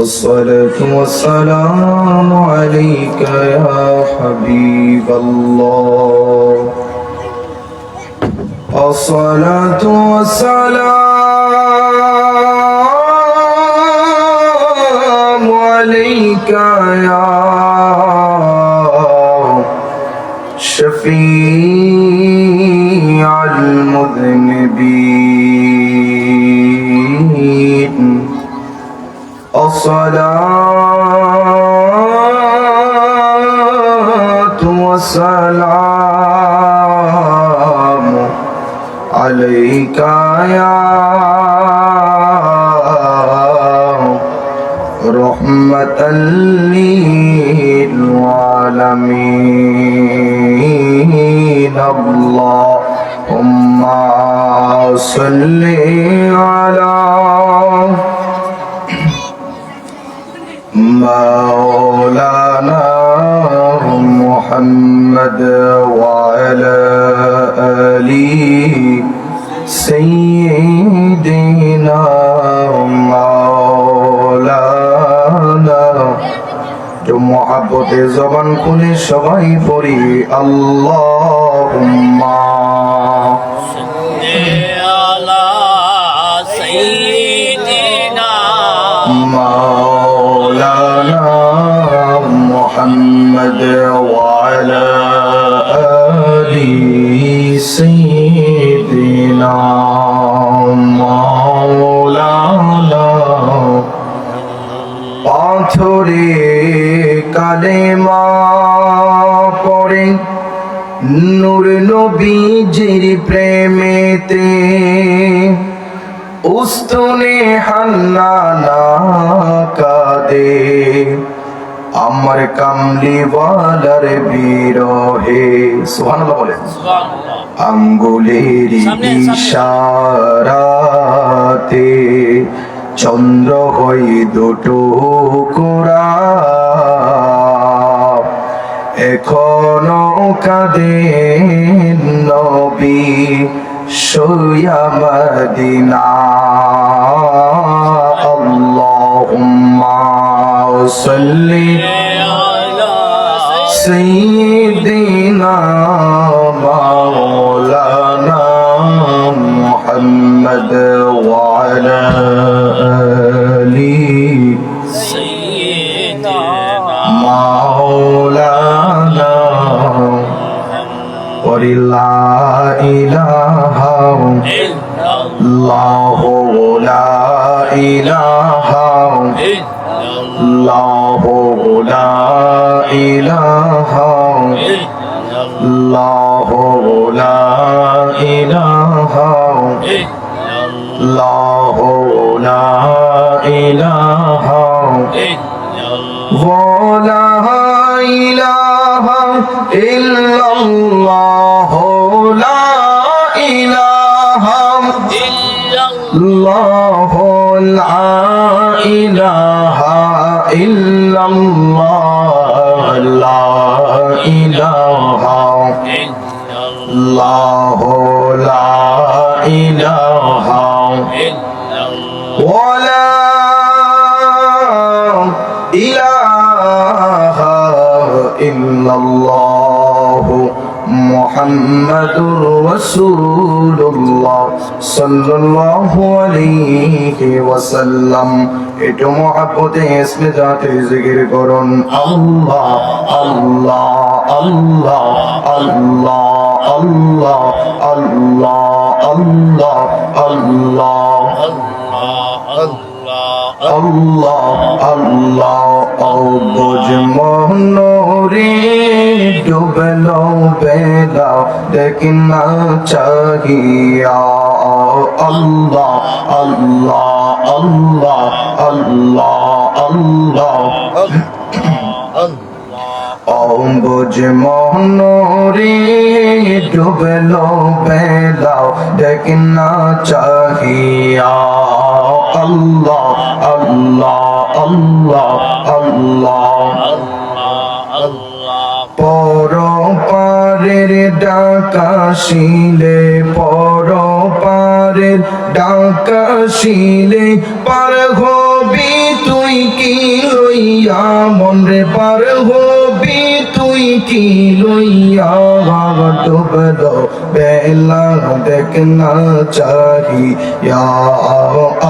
والصلاة والسلام عليك يا حبيب الله الصلاة والسلام عليك يا شفيع المذنبين الصلاة والسلام عليك يا رحمة للعالمين اللهم صل على مولانا محمد وعلى آله سيدنا مولانا जो मोहब्बते ज़बान खुले सबाई पढ़ी अल्लाहुम्मा सल्ली अला सय्यिदिना मौलाना मुहम्मद व अला आलि सय्यिदिना मौलाना पाथरे কালেমা পড়ে নূর নবীজির প্রেমেতে উস্তনে হান্নানা কাঁদে আমার কামলিওয়ালার বিরহে সুবহানাল্লাহ বলেন আঙ্গুলের ইশারাতে চন্দ্র হই দুটো কোরা এখনো কাঁদেন নবী শুইয়া মদিনা আল্লাহুম্মা সাল্লি আলা সাইয়্যিদিনা মাওলানা মুহাম্মদ ওয়া আলা আলি সাইয়্যিদিনা মাওলানা লা ইলাহা ইল্লাল্লাহু লা ইলাহা ইল্লাল্লাহু লা ইলাহা ইল্লাল্লাহু লা ইলাহা ইল্লাল্লাহু লা ইলাহা ইল্লাল্লাহু লা ইলাহা ইল্লাল্লাহ লা ইলাহা ইল্লাল্লাহ লা ইলাহা ইল্লাল্লাহ লা ইলাহা ইল্লাল্লাহ লা ইলাহা ওয়া লা ইলাহা ইল্লাল্লাহ মুহাম্মাদুর রাসূলুল্লাহ সাল্লাল্লাহু আলাইহি ওয়াসাল্লাম একটু মুহাব্বতে ইসমে জাতে জিকির করুন আল্লাহ আল্লাহ আল্লাহ আল্লাহ আল্লাহ আল্লাহ আল্লাহ আল্লাহ আল্লাহ বুঝ মনোরে ডুবলো বেলা দেখনা চাহিয়া আল্লাহ আল্লাহ আল্লাহ আল্লাহ আল্লাহ বুঝ মনোরে ডুবলো বেলা দেখনা চাহিয়া আল্লাহ আল্লাহ আল্লাহ আল্লাহ পর পারের ডাকাশিলে পর পারের ডাকাশিলে পার হবি তুই কি লইয়া মন রে পার হবি তুই কি লইয়া ডুবল বেলা দেখ না চাহিয়া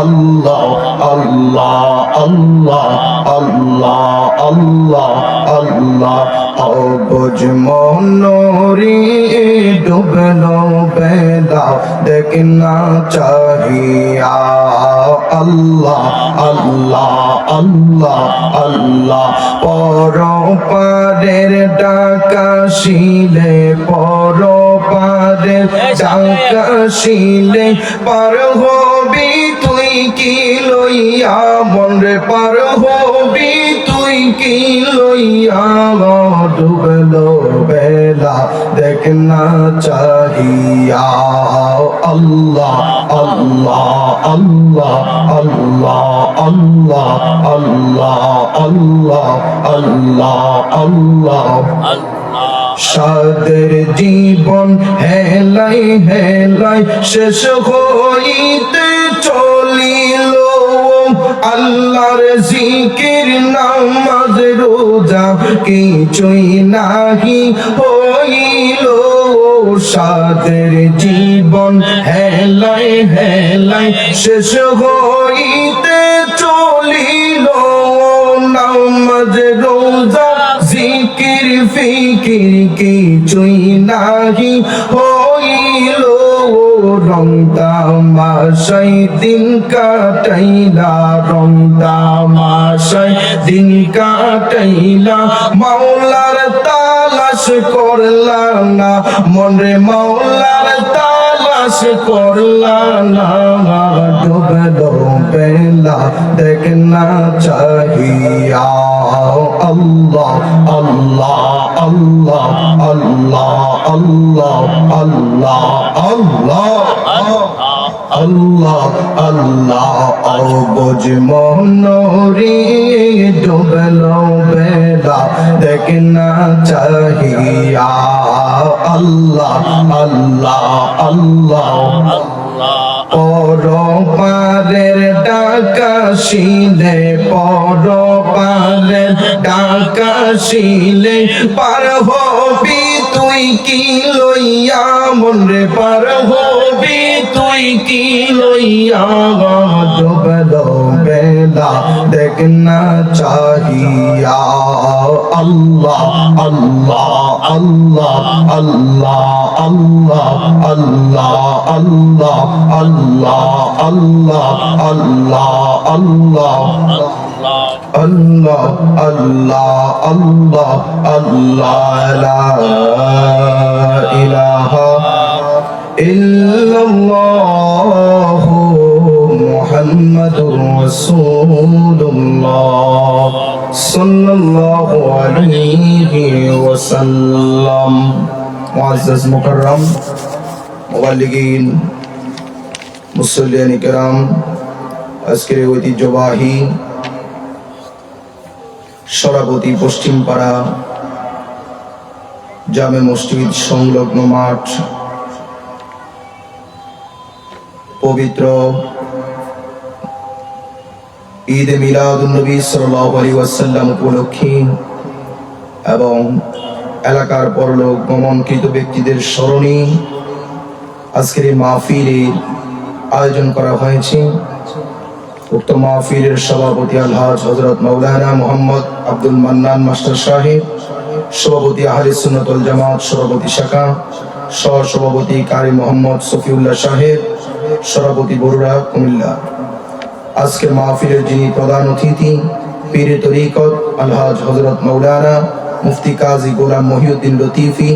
আল্লাহ আল্লাহ আল্লাহ আল্লাহ আল্লাহ আল্লাহ অবুঝ মনোরি ডুবল বেলা দেখ না চাহিয়া আল্লাহ আল্লাহ আল্লাহ আল্লাহ পর পারের ডাকা শিলে পর পারের ডাকা শিলে পার হবি তুই কি লইয়া মন রে পার হবি তুই কি লইয়া ডুবল বেলা দেখ না চাহিয়া আল্লাহ আল্লাহ আল্লাহ আল্লাহ আল্লাহ আল্লাহ আল্লাহ আল্লাহ আল্লাহ সাদের জীবন হেলাই হেলাই শেষ হইতে চলিল আল্লাহর জিকির নামাজ রোজা কিছুই নাহি হইল সাদের জীবন হেলাই হেলাই শেষ হইতে চলিল নামাজ রোজা জিকির ফিকির কিছুই নাহি হইল রং তামাশাই দিন কাটাইলা রং তামাশাই দিন কাটাইলা মাওলার তালাশ করলা না মনে মাওলার তালাশ করলা না ডুবল বেলা দেখ না চাহিয়া আল্লাহ আল্লাহ আল্লাহ আল্লাহ আল্লাহ আল্লাহ আল্লাহ আল্লাহ আল্লাহ অবুঝ মনোরি ডুবল বেলা দেখ না চাহিয়া আল্লাহ আল্লাহ আল্লাহ পর পারের ডাকা শিলে পর পারের ডাকা শিলে পার হবি তুই কি লইয়া মন রে পার হবি তুই কি লইয়া ডুবল বেলা দেখ না চাহিয়া আল্লাহ আল্লাহ আল্লাহ আল্লাহ আল্লাহ আল্লাহ আল্লাহ আল্লাহ আল্লাহ আল্লাহ আল্লাহ আল্লাহ আল্লাহ আল্লাহ আল্লাহ লা ইলাহা ইল্লাল্লাহ মুহাম্মাদুর রাসূলুল্লাহ সাল্লাল্লাহু আলাইহি ওয়াসাল্লাম মুআজ্জাজ মুকাররম মুবাল্লিগিন মুসল্লিয়ান কিরাম আজকের ঐতিহ্যবাহী সরাবতী পশ্চিমপাড়া জামে মসজিদ সংলগ্ন মাঠ পবিত্র ঈদে মিলাদুন্নবী সাল্লাল্লাহু আলাইহি ওয়াসাল্লাম উপলক্ষে এবং এলাকার পরলোক গমনকৃত ব্যক্তিদের স্মরণে আজকের এই মাহফিলের আয়োজন করা হয়েছে। উক্ত মাহফিলের সভাপতি আলহাজ হযরত মাওলানা মোহাম্মদ আব্দুল মান্নান মাস্টার সাহেব, সভাপতি আহলে সুন্নাত ওয়াল জামাত সভাপতি শাখা, সহ সভাপতি কারি মোহাম্মদ সফিউল্লাহ সাহেব, সভাপতি বরুড়া কুমিল্লা। আজকের মাহফিলের যিনি প্রধান অতিথি পীরে তরিকত আলহাজ হযরত মাওলানা মুফতি কাজী গোলাম মহিউদ্দিন লতিফি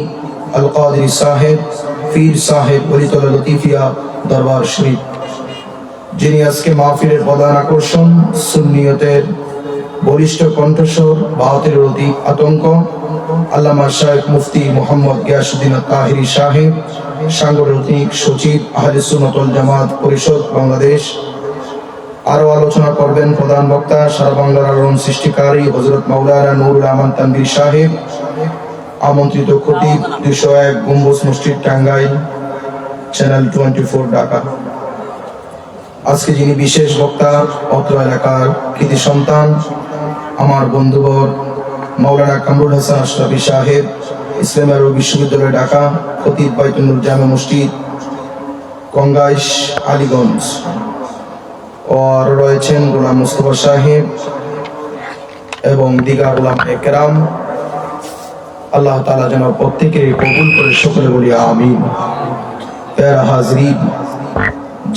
আল কাদরি সাহেব, পীর সাহেব ওলিতুল্লাহ লতিফিয়া দরবার শরীফ, যিনি আজকে মাহফিলের প্রধান আকর্ষণ, সুন্নিয়তের বলিষ্ঠ কণ্ঠস্বর, বাহাতের অধিক আতঙ্ক, আল্লামা শাইখ মুফতি মোহাম্মদ গিয়াসউদ্দিন তাহিরি সাহেব, সাংগঠনিক সচিব আহলে সুন্নাত ওয়াল জামাত পরিষদ বাংলাদেশ। আরো আলোচনা করবেন প্রধান বক্তা সারা বাংলার আলোড়ন সৃষ্টিকারী হযরত মাওলানা নুরুল আমান তানভীর সাহেব, আমন্ত্রিত খতিব 201 গম্বুজ মসজিদ টাঙ্গাইল, চ্যানেল 24 ঢাকা। আজকে যিনি বিশেষ বক্তা, অত্র এলাকার কৃতি সন্তান আমার বন্ধুবর মাওলানা কামরুল হাসান আশরাফি সাহেব, ইসলামী আরবি বিশ্ববিদ্যালয় ঢাকা, খতিব বাইতুল নূর জামে মসজিদ কঙ্গাইশ আলীগঞ্জ, আর রয়েছেন গোলাম মুস্তফা সাহেব এবং দিগা উলামায়ে কেরাম। আল্লাহ তাআলা যেন প্রত্যেকে কবুল করে সকলে বলি আমিন। প্যারা হাজরিন,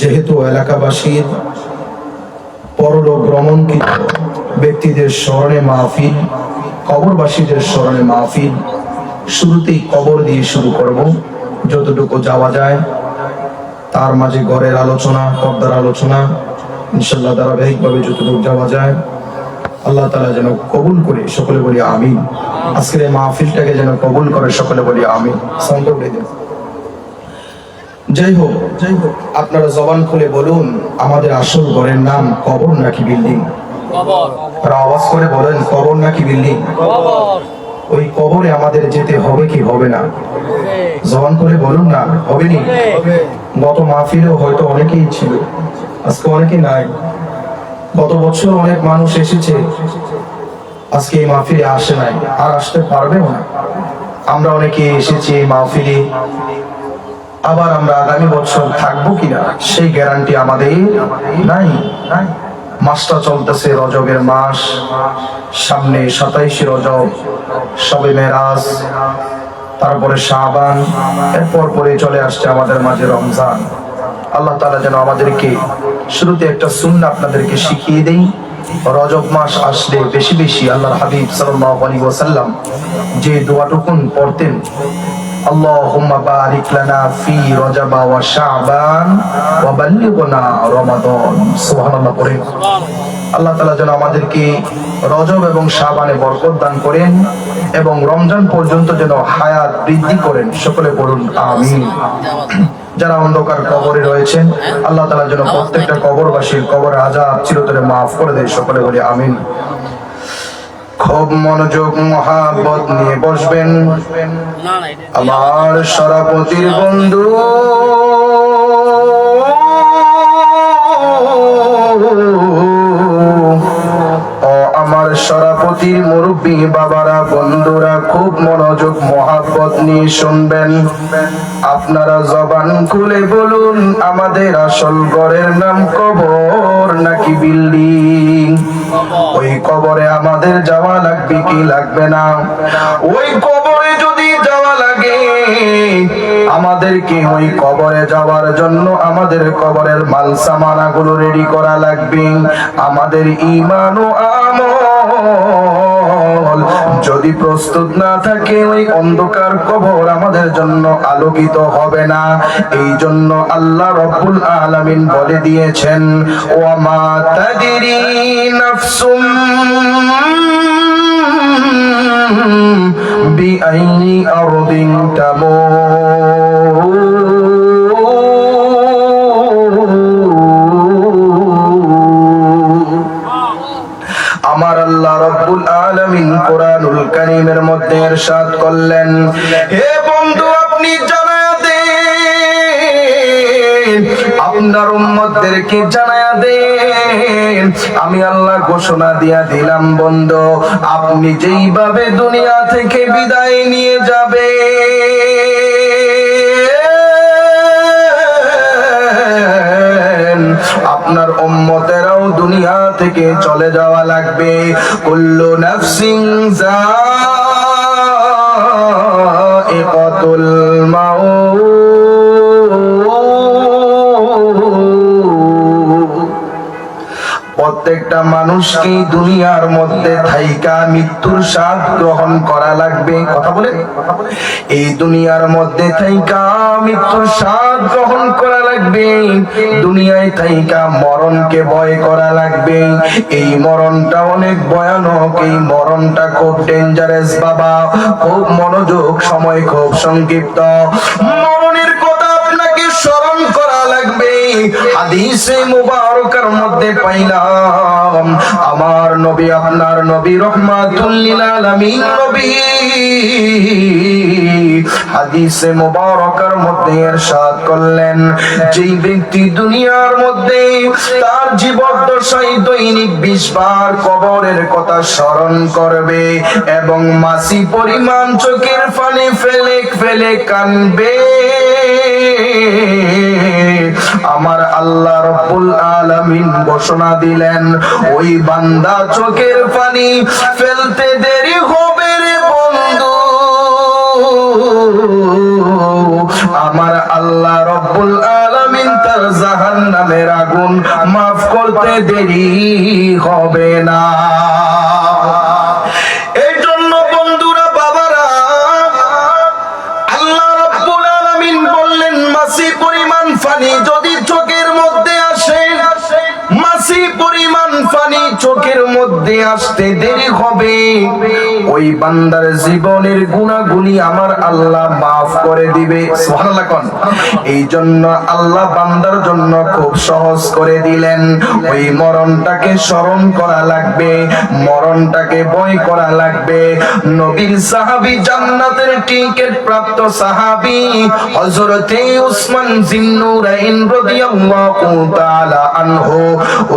যেহেতু এলাকাবাসীর পরলোক ভ্রমণকৃত ব্যক্তিদের স্মরণে মাহফিল, কবরবাসীদের স্মরণে মাহফিল, শুরুতেই কবর দিয়ে শুরু করব। যতটুকু যাওয়া যায় তার মাঝে ঘরের আলোচনা, পর্দার আলোচনা ইনশাআল্লাহ ধারাবাহিকভাবে যতটুকু যাওয়া যায় আল্লাহ তাআলা যেন কবুল করে সকলে বলি আমিন। আজকের এই মাহফিলটাকে যেন কবুল করে সকলে বলি আমিন। সাউন্ড করে দিন। যাই হোক, আপনারা জবান খুলে বলুন, আমাদের আসল ঘরের নাম কবর নাকি বিল্ডিং? কবর। আর আওয়াজ করে বলেন, কবর নাকি বিল্ডিং? কবর। ওই কবরে আমাদের যেতে হবে কি হবে না? জবান করে বলুন না, হবে নি? গত মাহফিলেও হয়তো অনেকেই ছিল, আজকে অনেকে নাই। গত বছর অনেক মানুষ এসেছে, আজকে এই মাহফিলে আসে নাই, আর আসতে পারবেও না। আমরা অনেকে এসেছি এই মাহফিলে, আবার আমরা আগামী বছর থাকবো কিনা সেই গ্যারান্টি আমাদের নাই। মাসটা চলতেছে রজবের মাস, সামনে 27 রজব, শবে মেরাজ, তারপরে শাবান, এরপর পরে চলে আসছে আমাদের মাঝে রমজান। আল্লাহ তাআলা যেন আমাদেরকে শুরুতে একটা সুন্নাহ আপনাদেরকে শিখিয়ে দেই। রজব মাস আসলে বেশি বেশি আল্লাহর হাবিব সাল্লাল্লাহু আলাইহি ওয়াসাল্লাম যে দোয়াটুকুন পড়তেন, আল্লাহুম্মা বারিক লানা ফি রজব ওয়া শাবান ওয়া বাল্লিগনা রমাদান। সুবহানাল্লাহ পড়েন। আল্লাহ তাআলা যেন আমাদেরকে রজব এবং শাবানে বরকত দান করেন এবং রমজান পর্যন্ত যেন হায়াত বৃদ্ধি করেন। সকলে বলুন আমিন। যারা অন্ধকার কবরে রয়েছেন আল্লাহ তাআলা যেন প্রত্যেকটা কবরবাসীর কবরের আযাব চিরতরে মাফ করে দেয়। সকলে বলি আমিন। খুব মনোযোগ মহাব্বত নিয়ে বসবেন। আমার সরাপতির বন্ধু, আমার সরাপতির মুরব্বী বাবারা, বন্ধুরা, খুব মনোযোগ মহাব্বত নিয়ে শুনবেন। আপনারা জবান খুলে বলুন, আমাদের আসল ঘরের নাম কবর নাকি বিল্ডিং? ওই কবরে আমাদের যাওয়া লাগবে কি লাগবে না? ওই কবরে যদি যাওয়া লাগে, আমাদেরকে ওই কবরে যাওয়ার জন্য আমাদের কবরের মাল সামানাগুলো রেডি করা লাগবে। আমাদের ঈমান ও আমল যদি প্রস্তুত না থাকে, ওই অন্ধকার কবর আমাদের জন্য আলোকিত হবে না। এই জন্য আল্লাহ রাব্বুল আলামিন বলে দিয়েছেন, ওয়া মা তাদরি নাফসুম বিআইয়ি আরদিন তামুত। আমার আল্লাহ রাব্বুল আলামিন কোরআনুল কারীমের মধ্যে ইরশাদ করলেন, হে বন্ধু, আপনি জানায়া দেন, আপনার উম্মতদেরকে জানায়া দেন, আমি আল্লাহ ঘোষণা দিয়া দিলাম বন্ধু, আপনি যেইভাবে দুনিয়া থেকে বিদায় নিয়ে যাবে, আপনার উম্মতেরাও দুনিয়া থেকে চলে যাওয়া লাগবে। কুল্লু নাফসিন যায়িকাতুল মাউত। প্রত্যেকটা মানুষকে দুনিয়ার মধ্যে থাইকা মৃত্যুর স্বাদ গ্রহণ করা লাগবে। কথা বলে, এই দুনিয়ার মধ্যে থাইকা মৃত্যুর স্বাদ গ্রহণ করা লাগবে। দুনিয়ায় থাইকা মরণকে ভয় করা লাগবে। এই মরণটা অনেক ভয়ানক, এই মরণটা খুব ডেঞ্জারাস বাবা। খুব মনোযোগ, সময় খুব সংক্ষিপ্ত। মরণের কথা আপনাকে স্মরণ করা লাগবে। হাদিসে মুবারকার মধ্যে পাইলাম, আমার নবী, আপনার নবী, রহমাতুল লিল আলামিন নবী হাদিসে মুবারাকার মধ্যে ইরশাদ করলেন, যেই ব্যক্তি দুনিয়ার মধ্যে তার জীবদ্দশায় দৈনিক 20 বার কবরের কথা স্মরণ করবে এবং মাসি পরিমাণ চোখের পানি ফেলে ফেলে কাঁদবে, আমার আল্লাহ রাব্বুল আলামিন ঘোষণা দিলেন, ওই বান্দা চোখের পানি ফেলতে দেরি হবে রে বন্ধু, আমার আল্লাহ রাব্বুল আলামিন তার জাহান্নামের আগুন মাফ করতে দেরি হবে না। এই জন্য বন্ধুরা, বাবারা, আল্লাহ রাব্বুল আলামিন বললেন, মাসি পরিমাণ পানি যদি চোখের মধ্যে আসে, মাসি পরিমাণ পানি চোখের মধ্যে আসতে দেরি হবে, ওই বান্দার জীবনের গুনাহগুলি আমার আল্লাহ মাফ করে দিবে। সুবহানাল্লাহ কোন। এই জন্য আল্লাহ বান্দার জন্য খুব সহজ করে দিলেন, ওই মরণটাকে স্মরণ করা লাগবে, মরণটাকে ভয় করা লাগবে। নবীর সাহাবী, জান্নাতের টিকিট প্রাপ্ত সাহাবী হযরতে উসমান জিন্নুরাইন রাদিয়াল্লাহু তাআলা আনহু।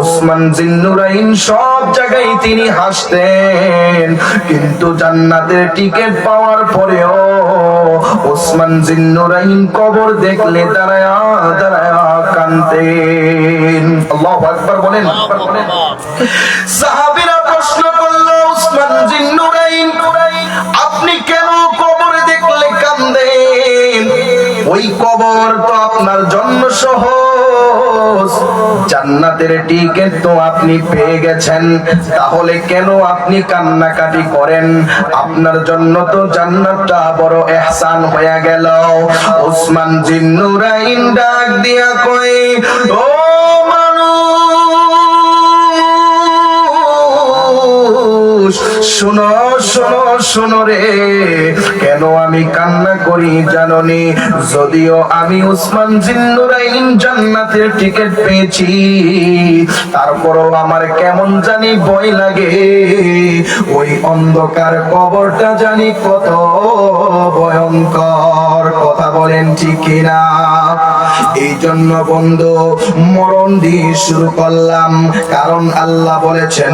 উসমান জিন্নুরাইন সব জায়গায় তিনি হাসতেন, কিন্তু জান্নাতের টিকিট পাওয়ার পরেও উসমান জিন্নুরাইন কবর দেখলে দাঁড়ায়া দাঁড়ায়া কাঁদতেন। আল্লাহু আকবার বলেন। সাহাবীরা প্রশ্ন করল, উসমান জিন্নুরাইন, আপনি কেন কবর দেখলে কাঁদেন? ওই কবর তো আপনার জন্য সহজ, জান্নাতের টিকিট তো আপনি পেয়ে গেছেন, তাহলে কেন আপনি কান্নাকাটি করেন? আপনার জন্য তো জান্নাতটা বড় ইহসান হয়ে গেল। উসমান জিন্নুরাইন ডাক দিয়া কয়, ও শোনো শোনো শোনো রে, কেন আমি কান্না করি জানোনি? যদিও আমি উসমান জিন্নুরাইন জান্নাতের টিকিট পেয়েছি, তারপরও আমার কেমন জানি ভয় লাগে, ওই অন্ধকার কবরটা জানি কত ভয়ঙ্কর। কথা বলেন ঠিক কিনা? এই জন্য বন্ধু, মরণ দিয়ে শুরু করলাম, কারণ আল্লাহ বলেছেন,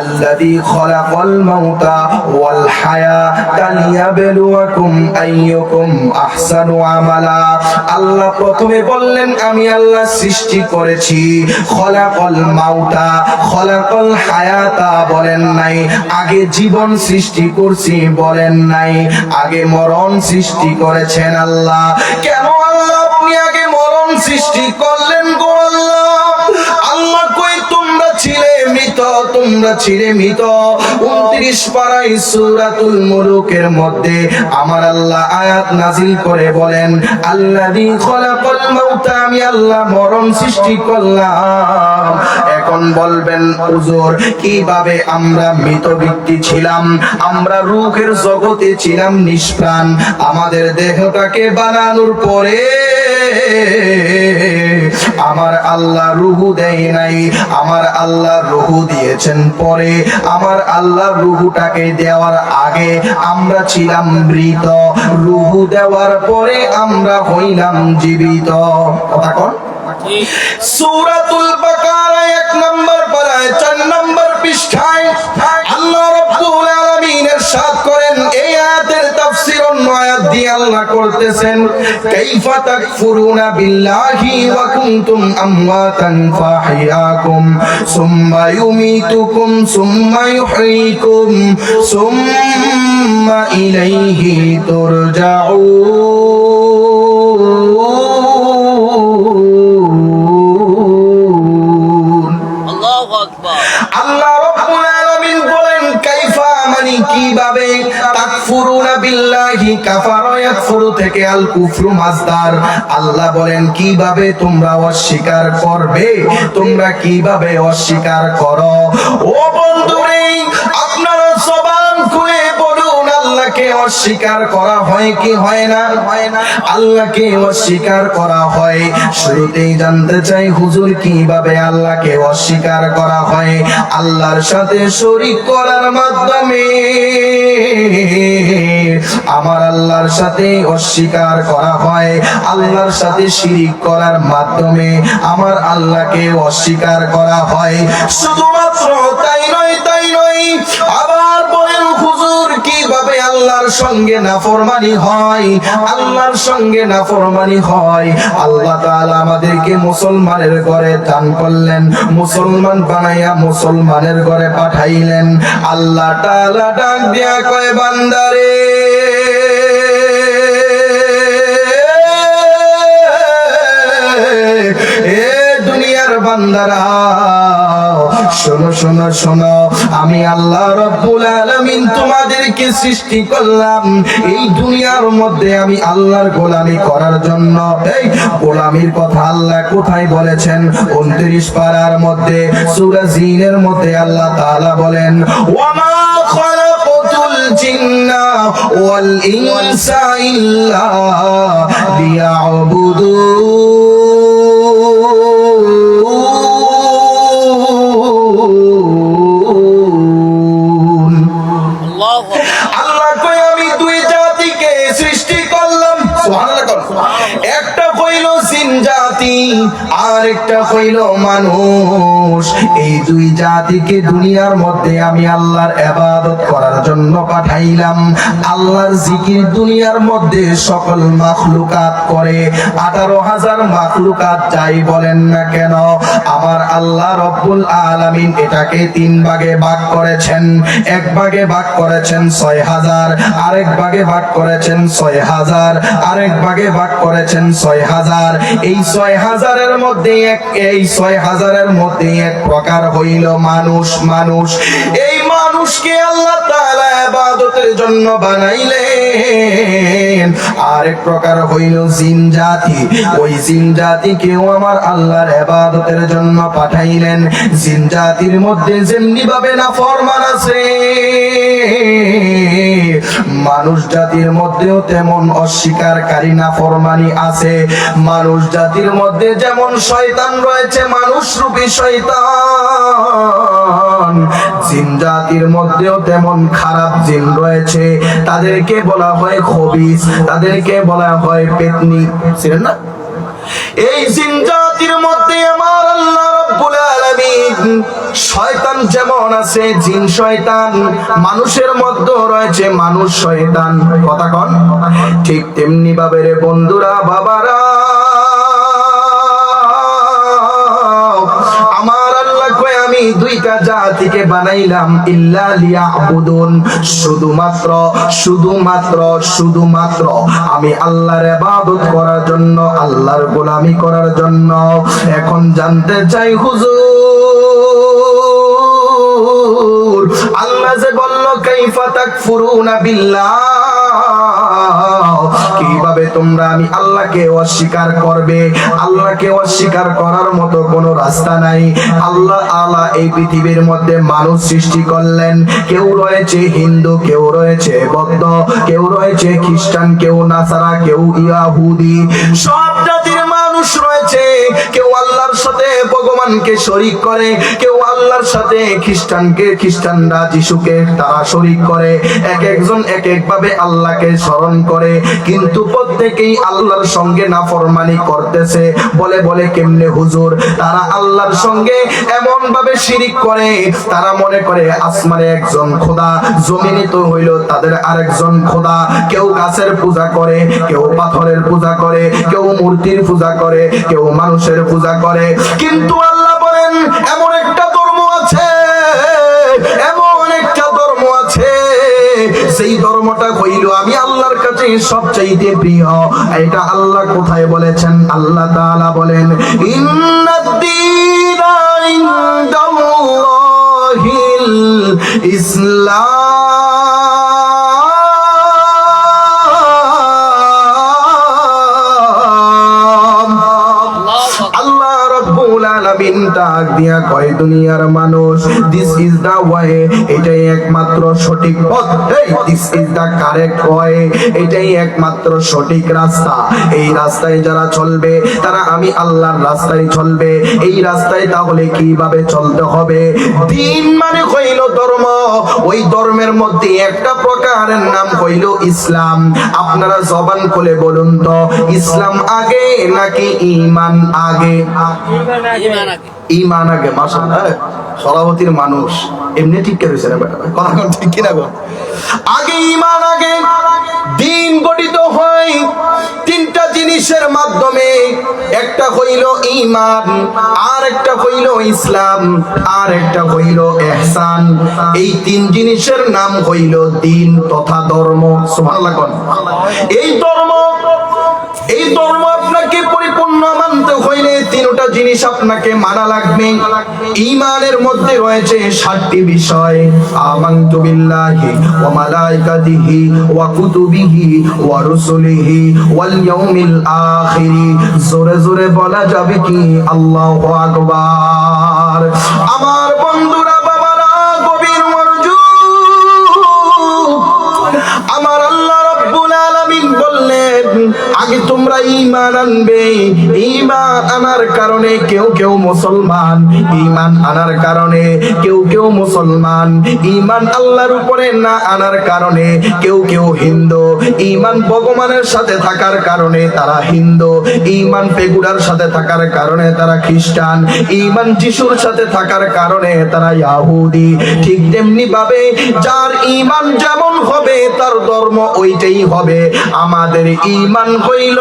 আল্লাযী খালাকাল মাউতা ওয়াল হায়াতা লিয়াবলুয়াকুম আইয়ুকুম আহসানু আমালা। আল্লাহ প্রথমে বললেন, আমি আল্লাহ সৃষ্টি করেছি। খালাকাল মাউতা, খালাকাল হায়াতা বলেন নাই, আগে জীবন সৃষ্টি করছি বলেন নাই, আগে মরণ সৃষ্টি করেছেন আল্লাহ। কেন আল্লাহ আপনি আগে মরণ সৃষ্টি করলেন গো আল্লাহ? আল্লাহ কই, তোমরা ছিলে মৃত, তোমরা ছিলে মৃত। 29 পারায় সূরাতুল মুলুকের মধ্যে আমার আল্লাহ আয়াত নাজিল করে বলেন, আল্লাযী খালাকাল মাউতা, আমি আল্লাহ মরণ সৃষ্টি করলাম। এখন বলবেন, হুজুর, কিভাবে আমরা মৃত ব্যক্তি ছিলাম? আমরা রূহের জগতে ছিলাম নিষ্প্রাণ, আমাদের দেহটাকে বানানোর পরে আমার আল্লাহ রূহ দেয় নাই, আমার আল্লাহ রূহ দিয়েছেন পরে। আমার আল্লাহ রূহটাকে দেওয়ার আগে আমরা ছিলাম মৃত, রূহ দেওয়ার পরে আমরা হইলাম জীবিত। কথা কোন? সূরাতুল বাকারা 1 নম্বর পারায় 4 নম্বর পৃষ্ঠায় আল্লাহ রাব্বুল আলামিন ইরশাদ করেন, এই আয়াতের তাফসীর অন্য আয়াত দিয়ে আল্লাহ করতেছেন, কাইফা তাকফুরুনা বিল্লাহি ওয়া কুনতুম আমওয়াতান ফাহিয়াকুম সুম্মা ইউমীতুকুম সুম্মা ইউহয়িকুম সুম্মা ইলাইহি তুরজাউন। আল্লাহ রাব্বুল আলামিন বলেন, কাইফা মানে কিভাবে, তাকফুরুনা বিল্লাহি, কাফারা ইয়াকফুরু থেকে আল কুফরু মাসদার। আল্লাহ বলেন, কিভাবে তোমরা অস্বীকার করবে, তোমরা কিভাবে অস্বীকার করো? ও বন্ধুরে, আপনারা জবান খুলে বলুন, আল্লাহকে অস্বীকার করা হয় কি হয় না? আল্লাহকে অস্বীকার করা হয়। শুরুতেই জানতে চাই, হুজুর, কিভাবে আল্লাহকে অস্বীকার করা হয়? আল্লাহর সাথে শরীক করার মাধ্যমে। আমার আল্লাহর সাথে অস্বীকার করা হয়, আল্লাহর সাথে শিরিক করার মাধ্যমে আমার আল্লাহকে অস্বীকার করা হয়। শুধুমাত্র তাই নয়, আবার বলেন হুজুর কিভাবে আল্লাহর সঙ্গে নাফরমানি হয়? আল্লাহর সঙ্গে নাফরমানি হয়, আল্লাহ তাআলা আমাদেরকে মুসলমানের ঘরে দান করলেন, মুসলমান বানাইয়া মুসলমানের ঘরে পাঠাইলেন। আল্লাহ তাআলা ডাক দিয়া কয় বান্দারে, এ দুনিয়ার বান্দারা শোনো শোনো শোনো, আমি আল্লাহ রব্বুল আলামিন তোমাদেরকে সৃষ্টি করলাম এই দুনিয়ার মধ্যে আমি আল্লাহর গোলামি করার জন্য। এই গোলামির কথা আল্লাহ কোথায় বলেছেন? 29 পারার মধ্যে সূরা জিনের মধ্যে আল্লাহ তাআলা বলেন, ওয়ামা খালাকাতুল জিন্না ওয়াল ইনসা ইল্লা লিয়াবুদুন। আল্লাহ কয় আমি দুই জাতিকে সৃষ্টি করলাম, একটা হইল জিন জাতি আর একটা হইল মানুষ। এই দুই জাতিকে দুনিয়ার মধ্যে আমি আল্লাহর ইবাদত করার জন্য পাঠাইলাম। আল্লাহর জিকির দুনিয়ার মধ্যে সকল মাখলুকাত করে, 18,000 মাখলুকাত যাই বলেন না কেন, আমার আল্লাহ রব্বুল আলামিন এটাকে 3 ভাগে ভাগ করেছেন। এক ভাগে ভাগ করেছেন 6,000, আরেক ভাগে ভাগ করেছেন 6,000, আরেক ভাগে ভাগ করেছেন 6,000। এই 6,000-এর মধ্যে এক প্রকার হইল মানুষ। এই মানুষকে আল্লাহ তাআলা ইবাদতের জন্য বানাইলেন। আরেক প্রকার হইল জিন জাতি, ওই জিন জাতিকেও আমার আল্লাহর ইবাদতের জন্য পাঠাইলেন। জিন জাতির মধ্যে যেমনি ভাবে নাফরমান আছে, মানুষ জাতির মধ্যেও তেমন অস্বীকারী নাফরমানি আছে। মানুষ জাতির মধ্যে যেমন শয়তান রয়েছে, মানুষ রূপী শয়তান, জিন জাতির মধ্যেও তেমন খারাপ জিন রয়েছে। তাদেরকে বলা হয় খবিস, তাদেরকে বলা হয় পেতনি, ছিলেন না? এই জিন জাতির মধ্যে আমার আল্লাহ রব্বুল আলামিন শয়তান যেমন আছে, জিন শয়তান, মানুষের মধ্যে রয়েছে মানুষ শয়তান। কথা কন ঠিক তেমনি ভাবে রে বন্ধুরা, বাবারা, আমার আল্লাহ কয় আমি দুইটা জাতিকে বানাইলাম ইল্লা লিয়াবুদুন, শুধুমাত্র আমি আল্লাহর ইবাদত করার জন্য, আল্লাহর গোলামি করার জন্য। এখন জানতে চাই হুজুর, আল্লাহ যে বলল কাইফা তাকফুরুনা বিল্লাহ, কিভাবে তোমরা আমি আল্লাহকে অস্বীকার করবে? আল্লাহকে অস্বীকার করার মতো কোনো রাস্তা নাই। আল্লাহ এই পৃথিবীর মধ্যে মানুষ সৃষ্টি করলেন, কেউ রয়েছে হিন্দু, কেউ রয়েছে বৌদ্ধ, কেউ রয়েছে খ্রিস্টান, কেউ নাসারা, কেউ ইহুদি, সব জাতির মানুষ রয়েছে। কেউ আল্লাহর সাথে ভগবানকে শরীক করে, কেউ আল্লাহর সাথে খ্রিস্টানরা যিশুকে তারা শরীক করে, এক একজন এক এক ভাবে আল্লাহকে স্মরণ করে, কিন্তু প্রত্যেকেই আল্লাহর সঙ্গে নাফরমানি করতেছে। বলে কেমনে হুজুর? তারা আল্লাহর সঙ্গে এমন ভাবে শিরিক করে, তারা মনে করে আসমানে একজন খোদা, জমিনে তো হইল তাদের আরেকজন খোদা। কেউ গাছের পূজা করে, কেউ পাথরের পূজা করে, কেউ মূর্তির পূজা করে, কেউ মানুষের পূজা করে। কিন্তু আল্লাহ বলেন এমন একটা ধর্ম আছে, সেই ধর্মটা হইল আমি আল্লাহর কাছে সবচাইতে প্রিয়। এটা আল্লাহ কোথায় বলেছেন? আল্লাহ তাআলা বলেন ইন্নাদ-দীনা ইনদাল্লাহিল ইসলাম। আলামিন ডাক দিয়া কয় দুনিয়ার মানুষ, দিস ইজ দা ওয়ে, এটাই একমাত্র সঠিক পথ, this is the correct way, এটাই একমাত্র সঠিক রাস্তা। এই রাস্তায় যারা চলবে তারা আমি আল্লাহর রাস্তায় চলবে। এই রাস্তায় তাহলে কিভাবে চলতে হবে? দিন মানে হইল ধর্ম, ওই ধর্মের মধ্যে একটা প্রকারের নাম হইল ইসলাম। আপনারা জবান খুলে বলুন তো, ইসলাম আগে নাকি ঈমান আগে? ঈমান আগে। মাশাআল্লাহ, সভাপতির মানুষ এমনি ঠিক করেছে না বেটা, কথা কোন ঠিক কি না গো? আগে ঈমান আগে। দিন গঠিত হয় তিনটা জিনিসের মাধ্যমে, একটা হইল ঈমান, আর একটা হইল ইসলাম, আর একটা হইল ইহসান। এই তিন জিনিসের নাম হইল দিন তথা ধর্ম। সুবহানাল্লাহ কোন। এই ধর্ম আপনাকে পরিপূর্ণ মানতে হইলে তিনটা জিনিস আপনাকে মানা লাগবে। ঈমানের মধ্যে রয়েছে 7টি বিষয়। আমানতু বিল্লাহি ওয়া মালাইকাতিহি ওয়া কুতুবিহি ওয়া রুসুলিহি ওয়াল ইয়াউমিল আখির। জোরে জোরে বলা যাবে কি আল্লাহু আকবার? আমার বন্ধুরা, বাবারা, গভীর মনোযোগ। আমার আল্লাহ রাব্বুল আলামিন বললেন, আগে তোমরা ঈমান আনবে। ঈমান আনার কারণে কেউ কেউ মুসলমান, ঈমান আনার কারণে কেউ কেউ মুসলমান। ঈমান আল্লাহর উপরে না আনার কারণে কেউ কেউ হিন্দু। ঈমান ভগবানের সাথে থাকার কারণে তারা হিন্দু। ঈমান পেগুড়ার সাথে থাকার কারণে তারা খ্রিস্টান। ঈমান যিশুর সাথে থাকার কারণে তারা ইহুদি। ঠিক তেমনি ভাবে যার ঈমান যেমন হবে তার ধর্ম ওইটাই হবে। আমাদের ঈমান হইল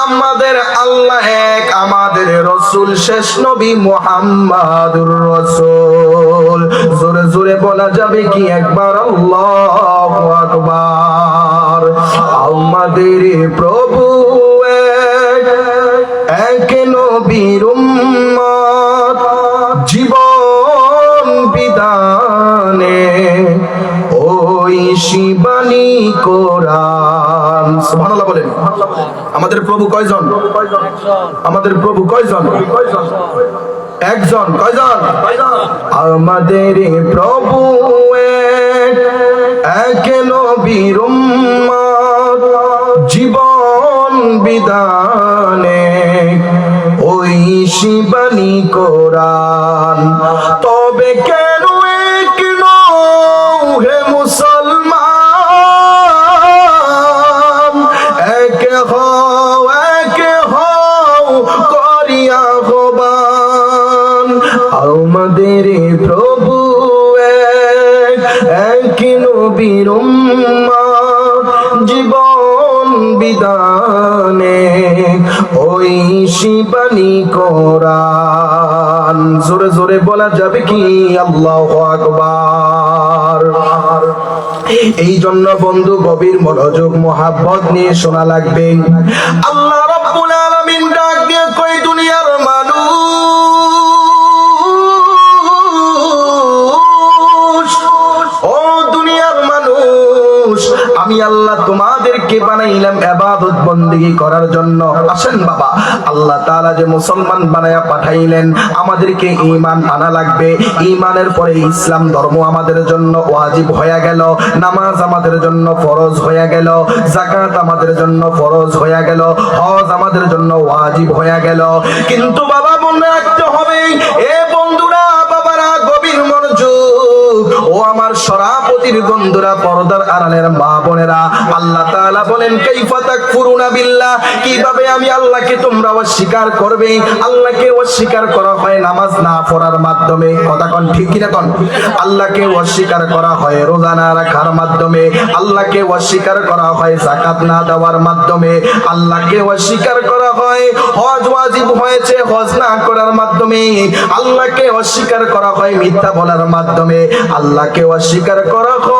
আমাদের আল্লাহ এক, আমাদের রাসূল শেষ নবী মুহাম্মাদুর রাসূল। জোরে জোরে বলা যাবে কি একবার আল্লাহু আকবার? আমাদের প্রভু এক নবীর উম্মত, জীবন বিধানে ওই শিবানী কোরআন। সুবহানাল্লাহ বলেন। আমাদের প্রভু কয়জন? আমাদের প্রভু কয়জন? একজন। কয়জন? আমাদের প্রভু এক নবীর উম্মত, জীবন বিধানে ওই শিবানী কোরআন। তবে কেন এক নও হে মুসলমান, এক হও করিয়া আহ্বান। আমাদের প্রভু এক নবীর উম্মত, জীবন বিধানে ওই শিবানী কোরআন। জোরে জোরে বলা যাবে কি আল্লাহু আকবার? এই জন্য বন্ধু গভীর মনোযোগ মোহাব্বত নিয়ে শোনা লাগবে। আল্লাহ রাব্বুল আলামিন ডাক দিয়ে কই দুনিয়ার মানুষ, ও দুনিয়ার মানুষ, আমি আল্লাহ তোমাদেরকে বানাইলাম ইবাদত বندگی করার জন্য। আসেন বাবা, আল্লাহ তাআলা যে মুসলমান বানায়া পাঠাইলেন, আমাদেরকে ঈমান আনা লাগবে। ঈমানের পরে ইসলাম ধর্ম আমাদের জন্য ওয়াজিব হয়ে গেল, নামাজ আমাদের জন্য ফরজ হয়ে গেল, যাকাত আমাদের জন্য ফরজ হয়ে গেল, হজ আমাদের জন্য ওয়াজিব হয়ে গেল। কিন্তু বাবা মনে রাখতে হবে, এ বন্ধুরা, বাবারা, গভীর মনোযোগ। ও আমার সরাপতির বন্ধুরা, পর্দার আড়ালের মা বোনেরা, আল্লাহ তাআলা বলেন কাইফা তাকফুরুনা বিল্লাহ, কিভাবে আমি আল্লাহকে তোমরা অস্বীকার করবে? আল্লাহকে অস্বীকার করা হয় নামাজ না পড়ার মাধ্যমে। কথা কোন ঠিক কি না কোন? আল্লাহকে অস্বীকার করা হয় রোজা না রাখার মাধ্যমে। আল্লাহকে অস্বীকার করা হয় যাকাত না দেওয়ার মাধ্যমে। আল্লাহকে অস্বীকার করা হয় হজ ওয়াজিব হয়েছে হজ না করার মাধ্যমে। আল্লাহকে অস্বীকার করা হয় মিথ্যা বলার মাধ্যমে। আল্লাহকে অস্বীকার করা হয়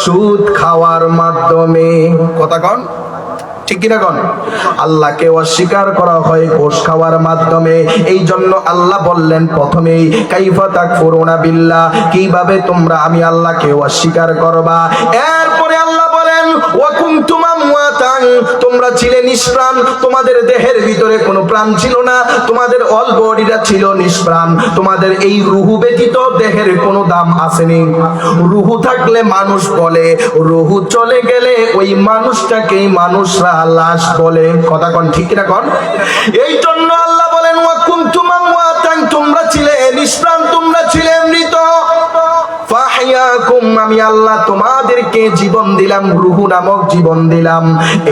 সুদ খাওয়ার মাধ্যমে। কথা কোন ঠিক কিনা কোন? আল্লাহকে অস্বীকার করা হয় ঘুষ খাওয়ার মাধ্যমে। এই জন্য আল্লাহ বললেন প্রথমেই কাইফা তাকফুরুনা বিল্লাহ, কিভাবে তোমরা আমি আল্লাহকে অস্বীকার করবা। এরপরে আল্লাহ বলেন ওয়া কুনতুম আমওয়াতা সুতরাং তোমরা ছিলে নিষ্প্রাণ, তোমাদের দেহের ভিতরে কোনো প্রাণ ছিল না, তোমাদের অল বডিটা ছিল নিষ্প্রাণ, তোমাদের এই রুহু ব্যতীত দেহের কোনো দাম আসেনি। রুহু থাকলে মানুষ বলে, রুহু চলে গেলে ওই মানুষটাকেই মানুষরা লাশ বলে। কথা কোন ঠিক না কোন? এই জন্য আল্লাহ বলেন ওয়া কুনতুম আমওয়াতান, তোমরা ছিলে নিষ্প্রাণ, তোমরা ছিলে মৃত। ফাহইয়াকুম, আমি আল্লাহ তোমাদেরকে জীবন দিলাম, রূহ নামক জীবন দিলাম।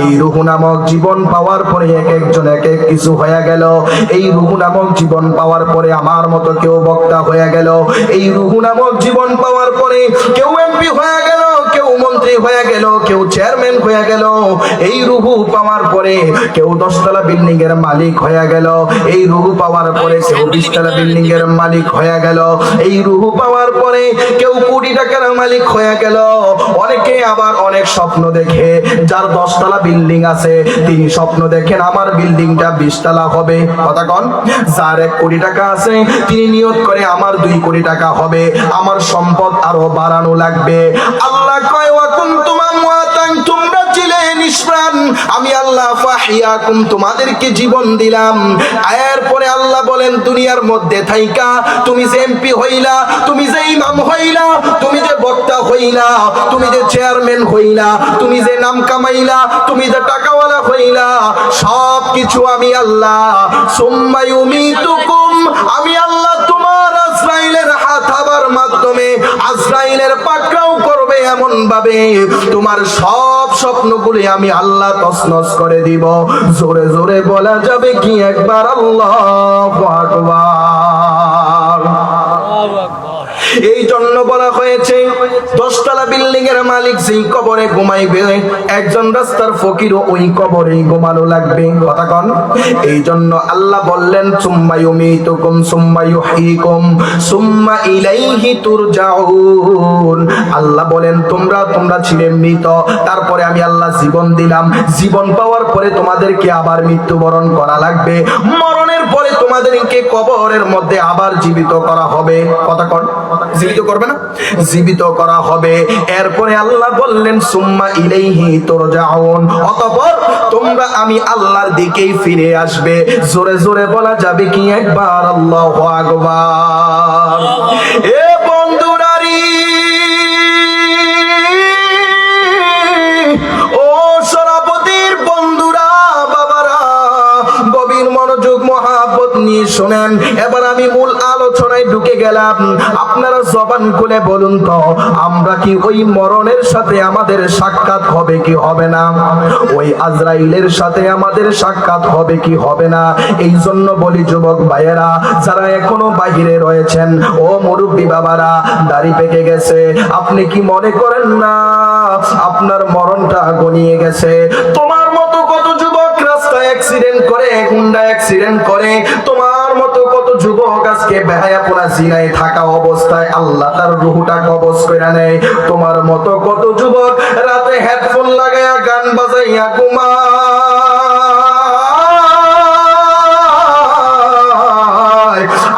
এই রূহ নামক জীবন পাওয়ার পরে এক একজন এক এক কিছু হয়ে গেল। এই রূহ নামক জীবন পাওয়ার পরে আমার মতো কেউ বক্তা হয়ে গেল। এই রূহ নামক জীবন পাওয়ার পরে কেউ এমপি হয়ে গেল, কেউ মন্ত্রী হয়ে গেল, কেউ চেয়ারম্যান হয়ে গেল। এই রূহ পাওয়ার পরে কেউ 10 তলা বিল্ডিং এর মালিক হয়ে গেল। এই রূহ পাওয়ার পরে কেউ 20 তলা বিল্ডিং এর মালিক হয়ে গেল। এই রূহ পাওয়ার পরে কেউ কোটি টাকার মালিক হয়ে গেল। অনেকে আবার অনেক স্বপ্ন দেখে, যার 10 তলা বিল্ডিং আছে তিনি স্বপ্ন দেখেন আমার বিল্ডিংটা 20 তলা হবে। কথা কোন? যার 1 কোটি টাকা আছে তিনি নিয়ত করে আমার 2 কোটি টাকা হবে, আমার সম্পদ আরো বাড়ানো লাগবে। আল্লাহ কয় ওয়া কুনতুম আমওয়াতান, তোমরা ছিলে নিষ্প্রাণ, আমি আল্লাহ ফাহইয়াকুম তোমাদেরকে জীবন দিলাম। আয়ার পরে আল্লাহ বলেন দুনিয়ার মধ্যে থাইকা তুমি যে এমপি হইলা, তুমি যে ইমাম হইলা, তুমি যে বক্তা হইলা, তুমি যে চেয়ারম্যান হইলা, তুমি যে নাম কামাইলা, তুমি যে টাকাওয়ালা হইলা, সব কিছু আমি আল্লাহ সুম্মা ইউমিতুকুম, আমি আল্লাহ তোমার আজরাইলের হাত আবার মাধ্যমে আজরাইলের পাকড়াও করবে এমন ভাবে তোমার সব স্বপ্নগুলি আমি আল্লাহ তছনছ করে দিব। জোরে জোরে বলা যাবে কি একবার আল্লাহু আকবার। এই জন্য বলা হয়েছে 10 তলা বিল্ডিং এর মালিক যেই কবরে ঘুমাইবে, একজন রাস্তার ফকিরও ওই কবরেই ঘুমানো লাগবে। কথা কোন? এই জন্য আল্লাহ বললেন সুম্মা ইউমিতুকুম সুম্মা ইউহয়িকুম সুম্মা ইলাইহি তুরজাউন। আল্লাহ বলেন তোমরা ছিলে মৃত, তারপরে আমি আল্লাহ জীবন দিলাম। জীবন পাওয়ার পরে তোমাদেরকে আবার মৃত্যুবরণ করা লাগবে। মরণের পরে তোমাদেরকে কবরের মধ্যে আবার জীবিত করা হবে। কথা কোন? জীবিত করবে না? জীবিত করা হবে। এরপরে আল্লাহ বললেন সুম্মা ইলাইহি তুরজাউন, অতঃপর তোমরা আমি আল্লাহর দিকেই ফিরে আসবে। জোরে জোরে বলা যাবে কি একবার আল্লাহু আকবার। এ বন্ধুরারি, ও সরাপতির বন্ধুরা, বাবারা, গভীর মনোযোগ মহাব্বত নিয়ে শোনেন। এবার আমি মূল আলোচনায় ঢুকে গেলাম। আপনারা জবান খুলে বলুন তো, আমরা কি ওই মরণের সাথে আমাদের সাক্ষাৎ হবে কি হবে না? ওই আজরাইলের সাথে আমাদের সাক্ষাৎ হবে কি হবে না? এই জন্য বলি যুবক ভাইয়েরা, যারা এখনো বাহিরে রয়েছেন, ও মুরব্বী বাবারা, দাড়ি পেকে গেছে, আপনি কি মনে করেন না আপনার মরণটা গনিয়ে গেছে? তোমার মতো কত যুবক রাস্তায় অ্যাক্সিডেন্ট করে, গুন্ডা অ্যাক্সিডেন্ট করে, তোমার মতো কত যুবক আজকে বেহায়াপনা জিনায় থাকা অবস্থায় আল্লাহ তার রূহটা কবজ করে নেয়। তোমার মতো কত যুবক রাতে হেডফোন লাগায়া গান বাজাইয়া ঘুমায়।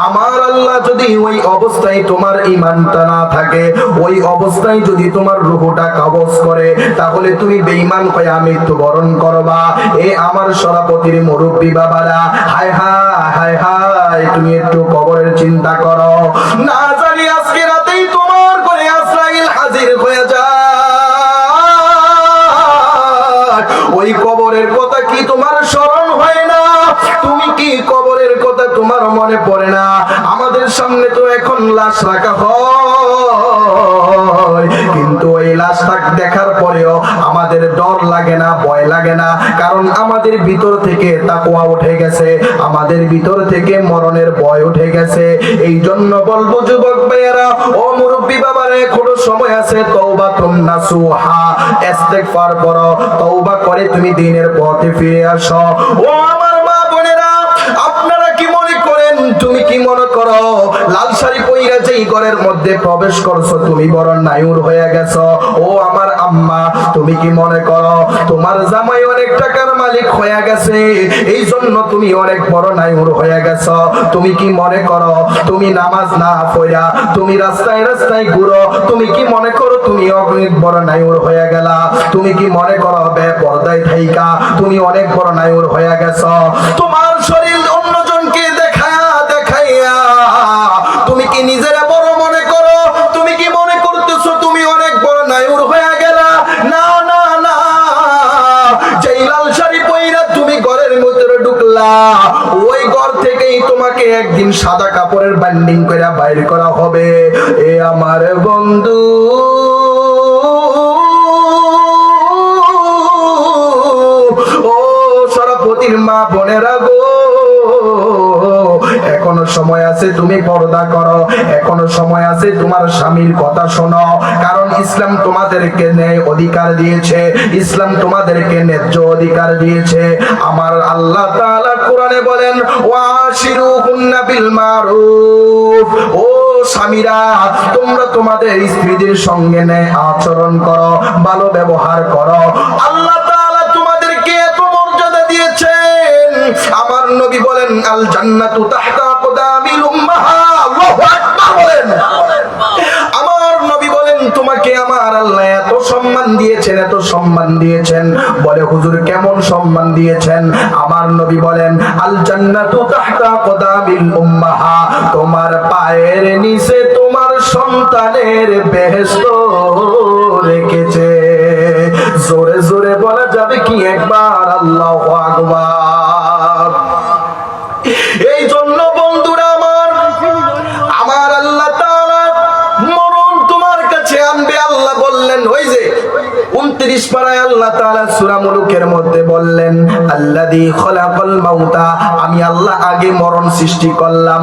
আমার আল্লাহ যদি ওই অবস্থায় তোমার ঈমানটা না থাকে, ওই অবস্থায় যদি তোমার রূহটা কবজ করে, তাহলে তুমি বেঈমান হয়ে মৃত্যুবরণ করবা। এ আমার সরাপতির মুরব্বী বাবারা, হায় হায় হায় হায়, তুমি একটু কবরের চিন্তা করো। না জানি আজকে রাতেই তোমার ঘরে আজরাইল হাজির হয়ে যায়। ওই কবরের কথা কি তোমার স্মরণ হয় না? তুমি কি কবরের কথা তোমার মনে পড়ে না? আমাদের সামনে তো এখন লাশ রাখা হয়, কিন্তু ওই লাশটা দেখার পরেও আমাদের ডর লাগে না, ভয় লাগে না, কারণ আমাদের ভিতর থেকে তাকওয়া উঠে গেছে, আমাদের ভিতর থেকে মরণের ভয় উঠে গেছে। এই জন্য বলবো যুবক ভাইয়েরা, ও মুরব্বী বাবারা, এখনো সময় আছে, তওবাতুন নাসুহা, ইস্তেগফার করো, তওবা করে তুমি দ্বীনের পথে ফিরে আসো। ও আমার মা বোনেরা, আপনারা কি মনে করেন, তুমি কি মনে করো লাল শাড়ি পইরা যেই ঘরের মধ্যে প্রবেশ করছো তুমি বড় নায়ুর হয়ে গেছো? ও আমার আম্মা, তুমি কি মনে করো তোমার জামাই অনেক টাকার মালিক হয়ে গেছে, এই জন্য তুমি অনেক বড় নায়ুর হয়ে গেছো? তুমি কি মনে করো তুমি নামাজ না পড়া তুমি রাস্তায় রাস্তায় ঘুরো, তুমি কি মনে করো তুমি অনেক বড় নায়ুর হয়ে গেলা? তুমি কি মনে করো বেপরদায় থাইকা তুমি অনেক বড় নায়ুর হয়ে গেছো? তোমার শরীর অন্যজনকে দেখায়া দেখাইয়া তুমি কি নিজেরা বড় মনে করো? তুমি কি মনে করতেছো তুমি অনেক বড় নায়ুর হয়ে গেলা? না না না, যেই লাল শাড়ি পইরা তুমি ঘরের মধ্যে ঢুকলা, ওই ঘর থেকেই তোমাকে একদিন সাদা কাপড়ের বাইন্ডিং করে বাইর করা হবে। এ আমার বন্ধু, ও সরপতির মা বোনেরা গো, এখনো সময় আছে তুমি পর্দা করো, এখনো সময় আছে তোমার স্বামীর কথা শোনো, কারণ ইসলাম তোমাদেরকে ন্যায় অধিকার দিয়েছে, ইসলাম তোমাদেরকে ন্যায্য অধিকার দিয়েছে। আমার আল্লাহ তাআলা কোরআনে বলেন ওয়াশিরুহুন্না বিল মারুফ, ও স্বামীরা তোমরা তোমাদের স্ত্রীদের সঙ্গে ন্যায় আচরণ করো, ভালো ব্যবহার করো। আল্লাহ তাআলা তোমাদেরকে এত মর্যাদা দিয়েছেন। আমার নবী বলেন আল জান্নাতু তাহতা আকদামিল উম্মাহাত, আল্লাহু আকবার বলেন। আমার নবী বলেন তোমাকে আমার আল্লাহ এত সম্মান দিয়েছেন, এত সম্মান দিয়েছেন। বলে হুজুর কেমন সম্মান দিয়েছেন? আমার নবী বলেন আল জান্নাতু তাহতা আকদামিল উম্মাহাত, তোমার পায়ের নিচে তোমার সন্তানের বেহেশত রেখেছে। জোরে জোরে বলা যাবে কি একবার আল্লাহু আকবার? এই জন্য বন্ধুরা আমার, আমার আল্লাহ তাআলা মরণ তোমার কাছে আনবে। আল্লাহ বললেন ওই যে 29 পারায় আল্লাহ তাআলা সূরা মুলুকের মধ্যে বললেন আল্লাযী খলাকাল মাউতা, আমি আল্লাহ আগে মরণ সৃষ্টি করলাম।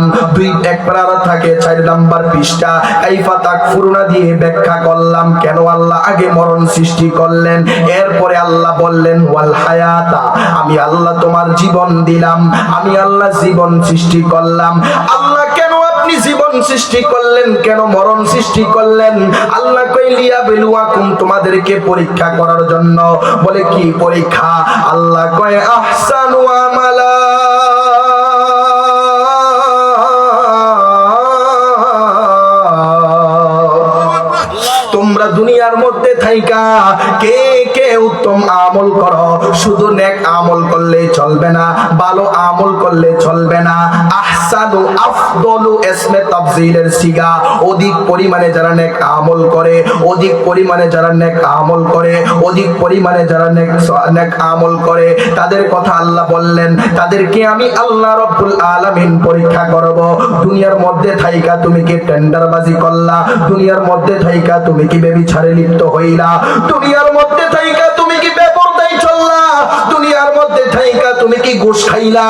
1 পারা থাকে 4 নাম্বার পৃষ্ঠা, কাইফা তাকফুরুনা দিয়ে ব্যাখ্যা করলাম কেন আল্লাহ আগে মরণ সৃষ্টি করলেন। এরপরে আল্লাহ বললেন ওয়াল হায়াতা, আমি আল্লাহ তোমার জীবন দিলাম, আমি আল্লাহ জীবন সৃষ্টি করলাম। আল্লাহ কেন আপনি জীবন সৃষ্টি করলেন, কেন মরণ সৃষ্টি করলেন? আল্লাহ কই লিয়াবলুয়াকুম, তোমাদেরকে পরীক্ষা করার জন্য। বলে কি পরীক্ষা? আল্লাহ কয় আহসানু আমালা, তোমরা দুনিয়ার মধ্যে থাইকা কে কে উত্তম আমল করো। শুধু নেক আমল করলে চলবে না, ভালো আমল করলে চলবে না। আহসানু আফদলু ইসমে তাফজিলের সিগা, অধিক পরিমাণে যারা নেক আমল করে, অধিক পরিমাণে যারা নেক আমল করে, অধিক পরিমাণে যারা নেক আমল করে, তাদের কথা আল্লাহ বললেন তাদেরকে আমি আল্লাহ রাব্বুল আলামিন পরীক্ষা করব। দুনিয়ার মধ্যে থাইকা তুমি কি টেন্ডারবাজি করলা? দুনিয়ার মধ্যে থাইকা তুমি কি ব্যভিচারে লিপ্ত হইলা? দুনিয়ার মধ্যে থাইকা তুমি কি বেপরদায় চললা? দুনিয়ার মধ্যে থাইকা তুমি কি ঘুষ খাইলা?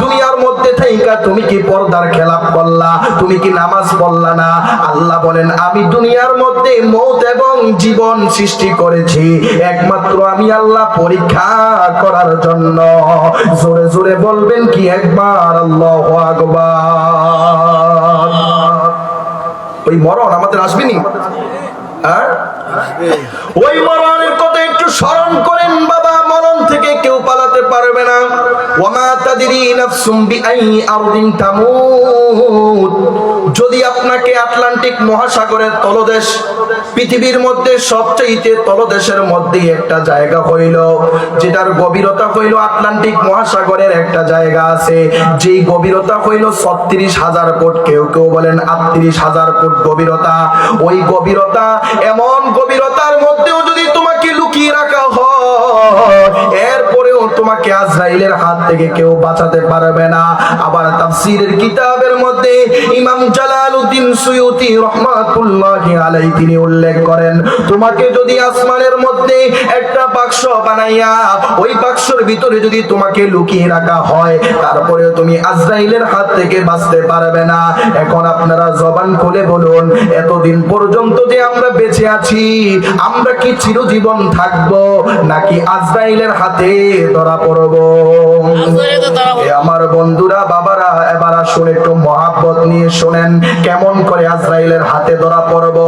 দুনিয়ার মধ্যে থাইকা তুমি কি পর্দার খেলাপ করলা? তুমি কি নামাজ পড়লা না? আল্লাহ বলেন আমি দুনিয়ার মধ্যে মওত এবং জীবন সৃষ্টি করেছি একমাত্র আমি আল্লাহ পরীক্ষা করার জন্য। জোরে জোরে বলবেন কি একবার আল্লাহু আকবার? ওই মরণ আমাদের আসবেনি? ওই মরণের কথা একটু স্মরণ করেন বাবা। মরণ থেকে কেউ পালাতে পারবে না। ওয়ামা তাদরি নাফসুম বিআই আরদিন তামুত, যদি আপনাকে আটলান্টিক মহাসাগরের তলদেশ, পৃথিবীর মধ্যে সবচেয়ে তলদেশের মধ্যে একটা জায়গা হইল যেটার গভীরতা হইল আটলান্টিক মহাসাগরের একটা জায়গা আছে যেই গভীরতা হইল 36,000 ফুট, কেউ কেউ বলেন 38,000 ফুট গভীরতা। ওই গভীরতা, এমন গভীরতার মধ্যেও যদি তোমাকে লুকিয়ে রাখা হয়, এরপরেও তোমাকে আজরাইলের হাত থেকে কেউ বাঁচাতে পারবে না। আবার তাফসীরের কিতাবের মধ্যে ইমাম জালালউদ্দিন সুয়ুতী রাহমাতুল্লাহি আলাইহি তিনি উল্লেখ করেন, তোমাকে যদি আসমানের মধ্যে একটা বাক্স বানাইয়া ওই বাক্সের ভিতরে যদি তোমাকে লুকিয়ে রাখা হয়, তারপরেও তুমি আজরাইলের হাত থেকে বাঁচতে পারবে না। এখন আপনারা জবান খুলে বলুন, এতদিন পর্যন্ত যে আমরা বেঁচে আছি, আমরা কি চিরজীবন থাকবো নাকি আজরাইলের হাতে ধরা পড়ব? আমার বন্ধুরা, বাবারা, এবার আসুন একটু মহাব্বত নিয়ে শোনেন। কেমন করে আজরাইলের হাতে ধরা পড়ব?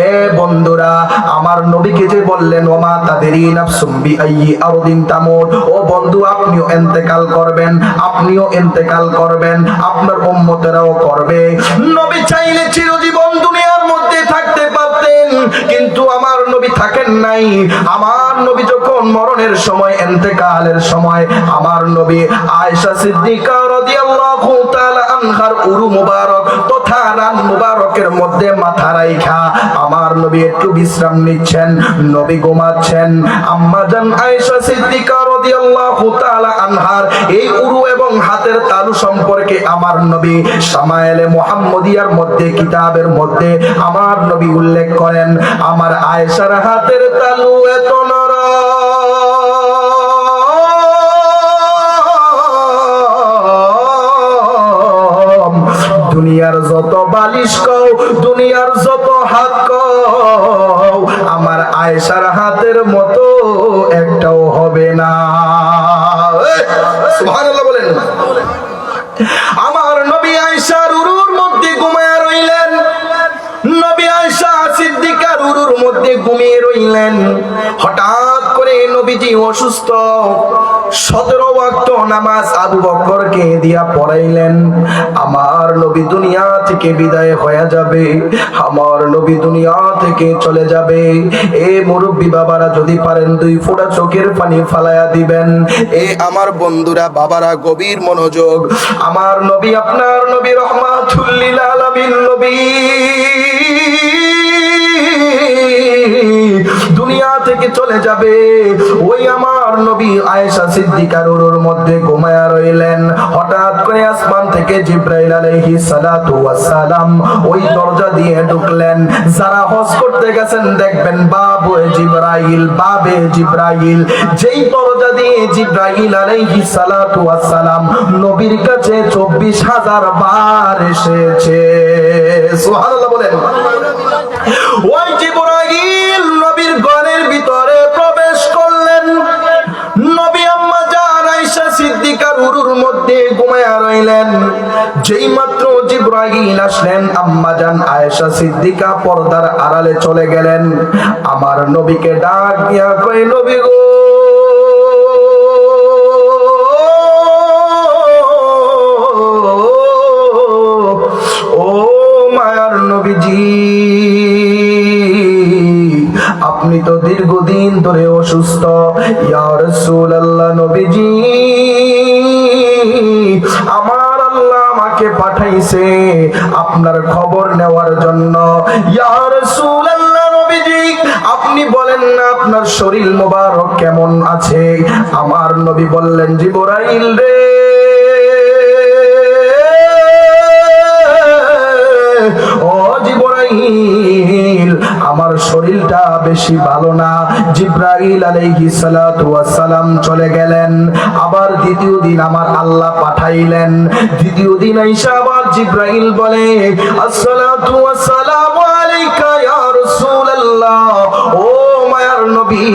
এ বন্ধুরা, আমার নবীকে যে বললেন ওমা তাদেরি নাফসুম বিআইয়ি আরদিন তামুত, ও বন্ধু আপনিও ইন্তেকাল করবেন, আপনিও ইন্তেকাল করবেন, আপনার উম্মতেরাও করবে। নবী চাইলে চিরজীবন দুনিয়ার মধ্যে থাকতে পারতেন, কিন্তু আমার নবী থাকেন নাই। আমার নবী যখন মরণের সময়, ইন্তেকালের সময়, আমার নবী আয়েশা সিদ্দিকা রাদিয়াল্লাহু তাআলা আনহার উরু মুবারক তথা রান মুবারকের মধ্যে মাথা রাইখা আমার নবী একটু বিশ্রাম নিচ্ছেন, নবী ঘুমাচ্ছেন। আম্মা জান আয়েশা সিদ্দিকা রাদিয়াল্লাহু তাআলা আনহার এই উরু এবং হাতের তালু সম্পর্কে আমার নবী শামায়েলে মুহাম্মদিয়ার মধ্যে, কিতাবের মধ্যে আমার নবী উল্লেখ করেন, আমার আয়েশার হাতের তালু এত নরম, দুনিয়ার যত বালিশ কও, দুনিয়ার যত হাত কও, আমার আয়েশার হাতের মতো একটাও হবে না। সুবহানাল্লাহ বলেন। আমার নবী আয়েশার উরুর মধ্যে ঘুমায়া রইলেন, নবী আয়েশা সিদ্দিকার উরুর মধ্যে ঘুমিয়ে রইলেন। হঠাৎ করে নবীজি অসুস্থ, 17 ওয়াক্ত নামাজ আবু বকরকে দিয়া পড়াইলেন। আমার নবী দুনিয়া থেকে বিদায় হয়ে যাবে, আমার নবী দুনিয়া থেকে চলে যাবে। এ মুরব্বী বাবারা যদি পারেন 2 ফোঁটা চোখের পানি ফালায়া দিবেন। এ আমার বন্ধুরা, বাবারা গভীর মনোযোগ। আমার নবী, আপনার নবী রহমাতুল লিল আলামিন নবী দুনিয়া থেকে চলে যাবে। ওই আমার নবী আয়েশা সিদ্দিকার উরুর মধ্যে ঘুমায়া রইলেন। হঠাৎ করে আসমান থেকে জিবরাইল আলাইহিস সালাতু ওয়াস সালাম ওই দরজা দিয়ে ঢুকলেন। যারা হজ করতে গেছেন দেখবেন বাবে জিবরাইল, বাবে জিবরাইল, যেই দরজা দিয়ে জিবরাইল আলাইহিস সালাতু ওয়াস সালাম নবীর কাছে 24,000 বার এসেছে। সুবহানাল্লাহ বলেন। ওই জিবরাইল নবীর ঘরের ভিতরে প্রবেশ করলেন। নবী আম্মা জান আয়েশা সিদ্দিকার উরুর মধ্যে ঘুমায়া রইলেন। যেই মাত্র জিবরাইল আসলেন, আম্মা জান আয়েশা সিদ্দিকা পর্দার আড়ালে চলে গেলেন। আমার নবীকে ডাক দিয়া কয়, নবী গো, ও মায়ার নবীজি, আপনি তো দীর্ঘদিন ধরে অসুস্থ। ইয়া রাসূলুল্লাহ, নবীজি আমার আল্লাহ আমাকে পাঠাইছে আপনার খবর নেওয়ার জন্য। ইয়া রাসূলুল্লাহ, নবীজি আপনি বলেন না আপনার শরীর মোবারক কেমন আছে? আমার নবী বললেন, জিবরাইল রে, ও জিবরাইল, আমার শরীরটা বেশি ভালো না। জিবরাইল আলাইহিস সালাতু ওয়াস সালাম চলে গেলেন। আবার দ্বিতীয় দিন আমার আল্লাহ পাঠাইলেন। দ্বিতীয় দিন আইসা আবার জিবরাইল বলে, আসসালাতু ওয়াস সালামু আলাইকা ইয়া রাসূলুল্লাহ, ও মায়ার নবী,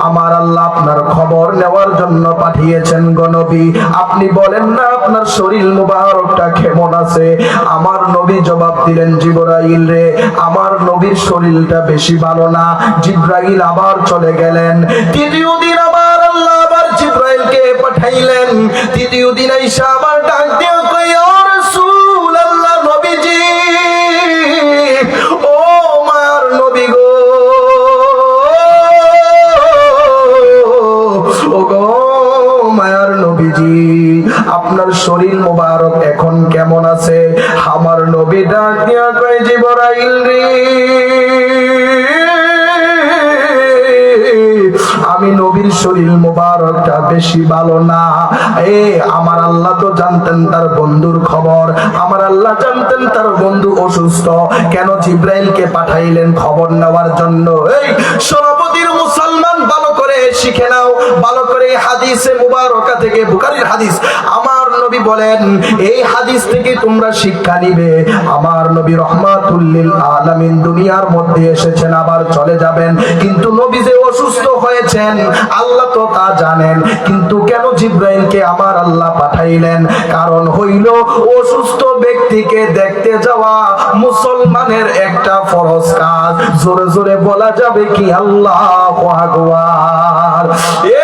আমার আল্লাহ আপনার খবর নেওয়ার জন্য পাঠিয়েছেন গো নবী, আপনি বলেন না আপনার শরীর মুবারকটা কেমন আছে? আমার নবী জবাব দিলেন, জিবরাইল রে, আমার নবীর শরীরটা বেশি ভালো না। জিবরাইল আবার চলে গেলেন। তৃতীয় দিন আবার আল্লাহ আবার জিবরাইলকে পাঠাইলেন। তৃতীয় দিন আইসা আবার ডাক দিয়ে কই, ইয়া রাসূলুল্লাহ, নবীজি, ও মায়ার নবী গো, ও গো মায়ার নবীজি, আপনার শরীর মোবারক এখন কেমন আছে? আমার নবী ডাক দিয়া কয়, জিবরাইল রে, আমি নবীর শরীর মোবারকটা বেশি ভালো না। আমার আল্লাহ তো জানতেন তার বন্ধুর খবর, আমার আল্লাহ জানতেন তার বন্ধু অসুস্থ, কেন জিবরাইলকে পাঠাইলেন খবর নেওয়ার জন্য? এই সভাপতির মুসলমান ভালো করে শিখে নাও ভালো করে। হাদিসে মুবারকা থেকে, বুখারীর হাদিস, আমার নবী বলেন এই হাদিস থেকে তোমরা শিক্ষা নিবে। আমার নবী রহমাতুল লিল আলামিন দুনিয়ার মধ্যে এসেছেন, আবার চলে যাবেন, কিন্তু নবী যে অসুস্থ হয়েছেন আল্লাহ তো তা জানেন। কিন্তু কেন জিবরাইলকে আমার আল্লাহ পাঠাইলেন? কারণ হইল অসুস্থ ব্যক্তিকে দেখতে যাওয়া মুসলমানের একটা ফরজ কাজ। জোরে জোরে বলা যাবে কি আল্লাহু আকবার।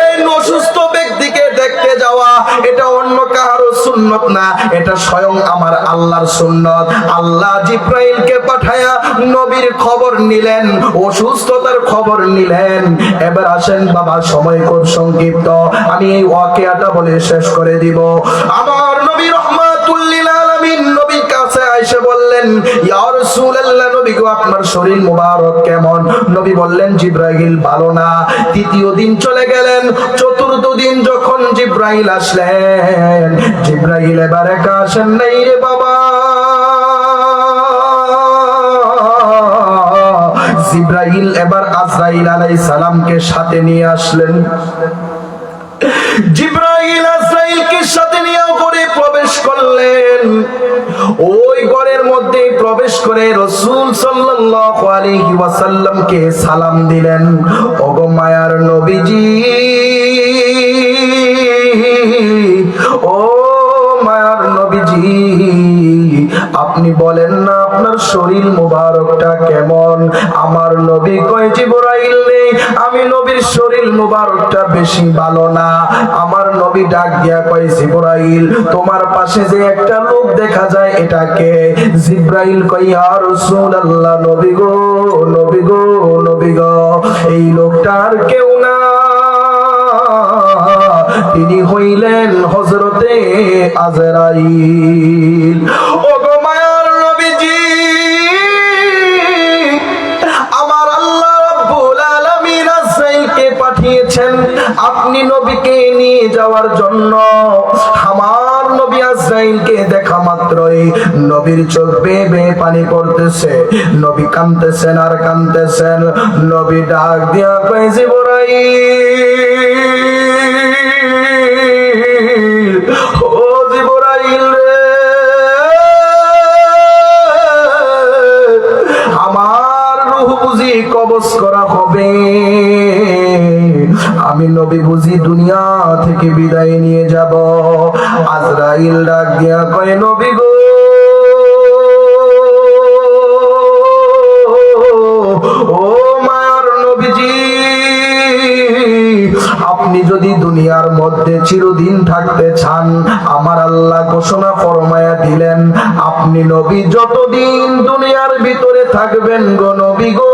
এই অসুস্থ ব্যক্তিকে দেখতে যাওয়া এটা অন্য কারো সুন্নত না, এটা স্বয়ং আমার আল্লাহর সুন্নত। আল্লাহ জিবরাইলকে পাঠায়া নবীর খবর নিলেন, অসুস্থতার খবর নিলেন। এবার আসেন বাবা, সময় খুব সংক্ষিপ্ত, আমি এই ওয়াকিয়াটা বলে শেষ করে দিব। আমার নবী রহমাতুল লিল আলামিন নবীর কাছে এসে বললেন, ইয়া রাসূলুল্লাহ, নবী গো আপনার শরীর মুবারক কেমন? নবী বললেন, জিবরাইল ভালো না। তৃতীয় দিন চলে গেলেন, চতুর্থ দিন যখন জিবরাইল আসলেন, জিবরাইল এবার একা আসেন নাই রে বাবা। জিবরাইল এবার আজরাইল আলাইহিস সালামকে সাথে নিয়ে আসলেন। জিবরাইল আজরাইলকে সাথে নিয়ে ঘরে প্রবেশ করলেন। ওই ঘরের মধ্যে প্রবেশ করে রাসূল সাল্লাল্লাহু আলাইহি ওয়াসাল্লামকে সালাম দিলেন, ওগো মায়ার নবীজি, ও মায়ার নবীজি, আপনি বলেন না আপনার শরীর মুবারকটা কেমন? আমার নবী কয়, জিবরাইল নেই, আমি নবীর শরীর মুবারকটা বেশি ভালো না। আমার নবী ডাক দিয়া কয়, জিবরাইল তোমার পাশে যে একটা লোক দেখা যায় এটা কে? জিবরাইল কয়, ইয়া রাসূলুল্লাহ, নবী গো, নবী গো, নবী গো, এই লোকটা আর কেউ না, তিনি হইলেন হযরতে আজরাইল। ওগো মায়ার নবীজি, আমার আল্লাহ রাব্বুল আলামিন আজরাইলকে পাঠিয়েছেন আপনি নবীকে নিয়ে যাওয়ার জন্য। আমার নবী আজরাইলকে দেখা মাত্রই নবীর চোখ বেয়ে বেয়ে পানি পড়তেছে, নবী কাঁদতেছেন আর কাঁদতেছেন। নবী ডাক দিয়া কয়, জিবরাইল, ও জিবরাইল রে, আমার রূহ বুঝি কবজ করা হবে, আমি নবী বুঝি দুনিয়া থেকে বিদায় নিয়ে যাব। আজরাইল ডাক দিয়া কয়, নবী গো, ও মায়ার নবীজি, আপনি যদি দুনিয়ার মধ্যে চিরদিন থাকতে চান, আমার আল্লাহ ঘোষণা ফরমায়া দিলেন আপনি নবী যতদিন দুনিয়ার ভিতরে থাকবেন গো নবী গো,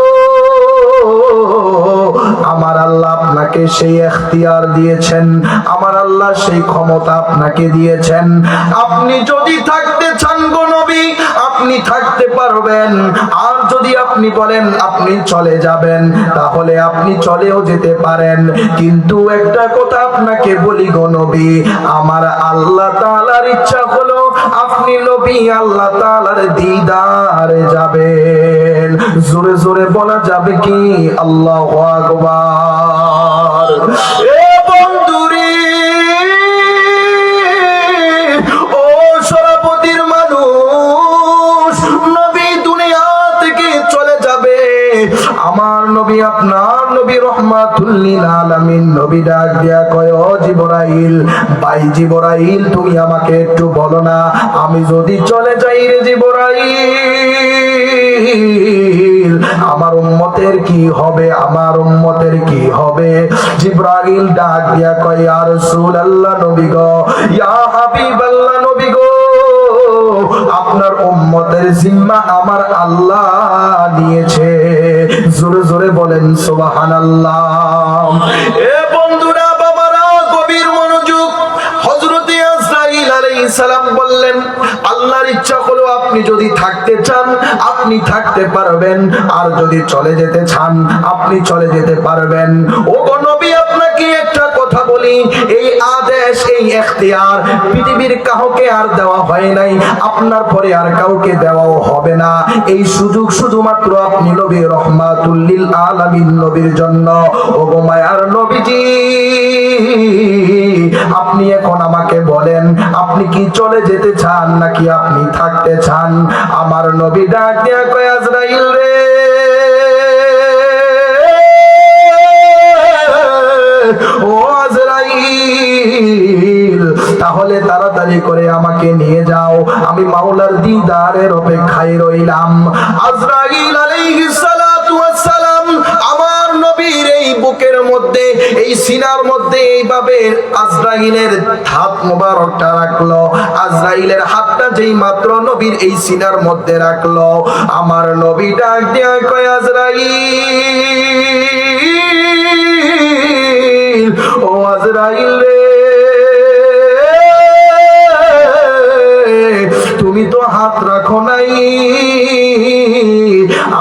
আমার আল্লাহ আপনাকে সেই এখতিয়ার দিয়েছেন, আমার আল্লাহ সেই ক্ষমতা আপনাকে দিয়েছেন। আপনি যদি থাকতে চান গো নবী, আপনি থাকতে পারবেন। আর যদি আপনি বলেন আপনি চলে যাবেন, তাহলে আপনি চলেও যেতে পারেন। কিন্তু একটা কথা আপনাকে বলি গো নবী, আমার আল্লাহ তাআলার ইচ্ছা হলো আপনি নবী আল্লাহ তাআলার দিদারে যাবেন। জোরে জোরে বলা যাবে কি আল্লাহু আকবার। এ বন্ধুরে, ও সরাপতির মানুষ, নবী দুনিয়া থেকে চলে যাবে। আমার নবী আপনার নবী রহমাতুল লিল আলামিন নবী ডাক দিয়া কয়, ও জিবরাইল, ভাই জিবরাইল, তুমি আমাকে একটু বলো না, আমি যদি চলে যাই রে জিবরাইল, আমার উম্মতের কি হবে, আমার উম্মতের কি হবে? জিবরাইল ডাক দিয়া কয়, ইয়া রাসূলুল্লাহ, নবী গো, ইয়া হাবিবাল্লাহ, নবী গো, আপনার উম্মতের জিম্মা আমার আল্লাহ নিয়েছে। জোরে জোরে বলেন সুবহানাল্লাহ। এ বন্ধুরা, বাবারা, গভীর মনোযোগ। হযরতে আজরাইল আলাইহিস সালাম বললেন, আল্লাহর ইচ্ছা হলো আপনি যদি থাকতে চান আপনি থাকতে পারবেন, আর যদি চলে যেতে চান আপনি চলে যেতে পারবেন। ও গো নবী, আপনাকে একটা কথা বলে বলি, এই আদেশ, এই এখতিয়ার পৃথিবীর কাউকে আর দেওয়া হয় নাই, আপনার পরে আর কাউকে দেওয়াও হবে না। এই সুযোগ শুধুমাত্র আপনি নবী রহমাতুল লিল আলামিন নবীর জন্য। ওগো মায়ার নবীজি, আপনি এখন আমাকে বলেন, আপনি কি চলে যেতে চান নাকি আপনি থাকতে চান? আমার নবী ডাক দিয়া কয়, আজরাইল রে, ও আজরাইল, তাহলে তাড়াতাড়ি করে আমাকে নিয়ে যাও, আমি মাওলার দিদারের অপেক্ষায় রইলাম। আজরাইল আলাইহিস সালাতু ওয়াস সালাম আমার নবীর এই বুকের মধ্যে, এই সিনার মধ্যে এইভাবে আজরাইলের হাত মোবারকটা রাখলো। আজরাইলের হাতটা যেই মাত্র নবীর এই সিনার মধ্যে রাখলো, আমার নবী ডাক দিয়া কয়, আজরাইল, ও আজরাইল রে, তুমি তো হাত রাখো নাই,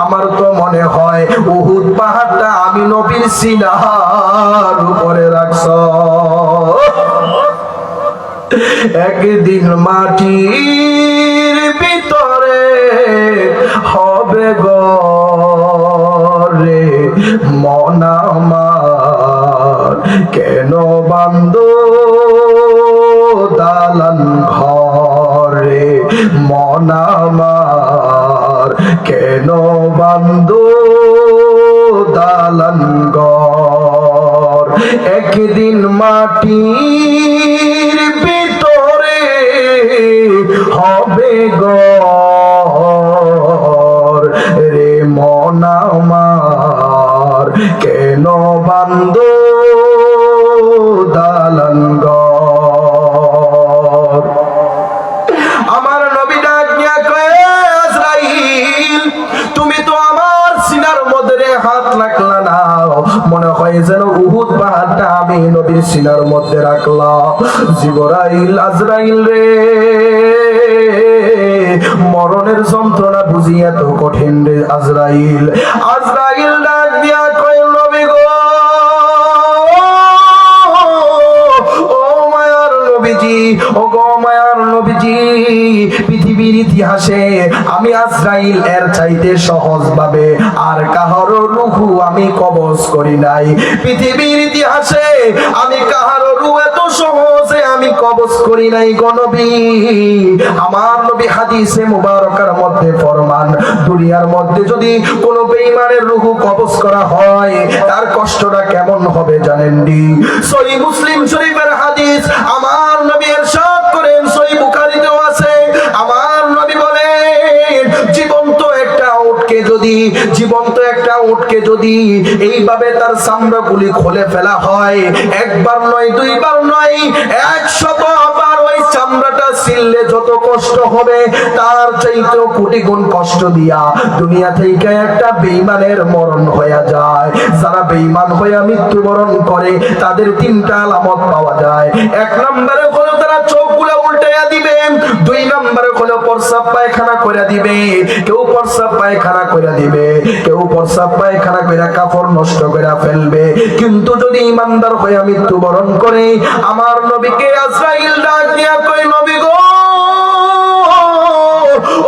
আমার তো মনে হয় উহুদ পাহাড়টা আমি নবীর সিনার উপরে রাখছ। একদিন মাটির ভিতরে হবে ঘরে, মন আমার কেন বান্দ দালান ঘরে, মন আমার কেন বান্দ দালান ঘর। একদিন মাটির ভিতরে হবে ঘর রে, মন আমার কেন বান্দ দালান ঘর। আমার নবী ডাক দিয়া কয়, আজরাইল, তুমি তো আমার সিনার মধ্যে হাত রাখলা না, মনে হয় যেন উহুদ পাহাড়টা আমি নবীর সিনার মধ্যে রাখলাম। জিবরাইল, আজরাইল রে, মরণের যন্ত্রণা বুঝি এত কঠিন রে আজরাইল। আজরাইল ডাক দিয়া কয়, নবী গো, ও মায়ার নবীজি, ও গো মায়ার নবীজি, পৃথিবীর ইতিহাসে আমি আজরাইল এর চাইতে সহজ ভাবে আর কাহারো রূহু আমি কবজ করি নাই। পৃথিবীর ইতিহাসে আমি কাহারো রূহ এত সহজে আমি কবজ করি নাই গো নবী। আমার নবী হাদিসে মুবারকার মধ্যে ফরমান, দুনিয়ার মধ্যে যদি কোনো বেঈমানের রূহ কবজ করা হয়, তার কষ্টটা কেমন হবে জানেন নি? সহিহ মুসলিম শরীফের হাদিস, আমার নবী ইরশাদ করেন, সহিহ বুখারীতেও আছে, আমার নবী বলেন, জীবন্ত একটা উটকে যদি এইভাবে তার চামড়াগুলি খুলে ফেলা হয়, একবার নয়, দুইবার নয়, 100 বার ওই চামড়াটা ছিললে যত কষ্ট হবে, তার চাইতেও কোটি গুণ কষ্ট দিয়া দুনিয়া থেকে একটা বেঈমানের মরণ হয়ে যায়। যারা বেঈমান হয়ে মৃত্যুবরণ করে, তাদের 3টা আলামত পাওয়া যায়। 1 নম্বরে হলো তারা চোখগুলো উল্টাইয়া দিবে, 2 নম্বরে হলো প্রস্রাব পায়খানা করে দিবে, কেউ প্রস্রাব পায়খানা করে দিবে, কেউ প্রস্রাব পায়খানা করে কাপড় নষ্ট করে ফেলবে। কিন্তু যদি ইমানদার হয়ে মৃত্যুবরণ করে, আমার নবীকে আজরাইল ডাক দিয়া কয়, নবী গো,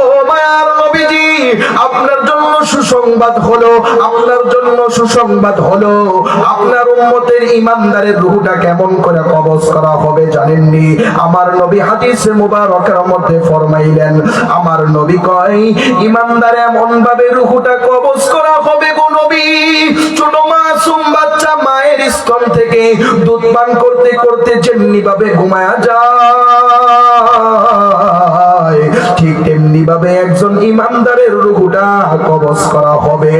ও মায়ার নবীজি, আপনার জন্য সুসংবাদ হলো, আপনার জন্য সুসংবাদ হলো, আপনার উম্মতের ইমানদারের রূহটা কেমন করে কবজ করা হবে জানেননি? আমার নবী হাদিসে মুবারকের মধ্যে ফরমাইলেন, আমার নবী কয়, ইমানদার এমন ভাবে রূহটা কবজ করা হবে গো নবী, ছোট মাসুম বাচ্চা মায়ের স্তন থেকে দুধ পান করতে করতে যেমনি ভাবে ঘুমায়া যায়, ঠিক তেমনি ভাবে একজন ইমানদারের রূহটা কবজ করা হবে।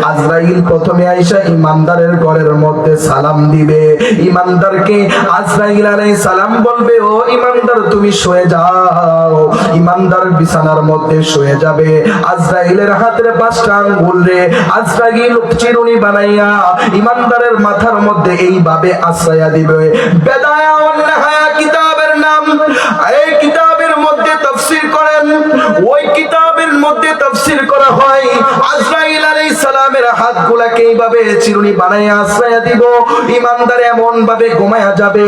আজরাইল প্রথমে আইসা ইমানদারের ঘরের মধ্যে সালাম দিবে। ইমানদারকে আজরাইল আলাইহিস সালাম বলবে, ও ইমানদার, তুমি শুয়ে যাও। ইমানদার বিছানার মধ্যে শুয়ে যাবে। আজরাইলের হাতের 5টা আঙ্গুল রে আজরাইল চিরুনি বানাইয়া ইমানদারের মাথার মধ্যে এইভাবে আছায়া দিবে। বেদায়া ওয়ান নিহায়া কিতাবের নাম। এই কিতাবের মধ্যে তাফসীর করেন, ওই কিতাবের মধ্যে তাফসীর করা হয়, আজরাইল আলাইহিস সালামের হাতগুলাকে এইভাবে চিরুনি বানাইয়া আশ্রয়া দিব। ইমানদার এমন ভাবে ঘুমায়া যাবে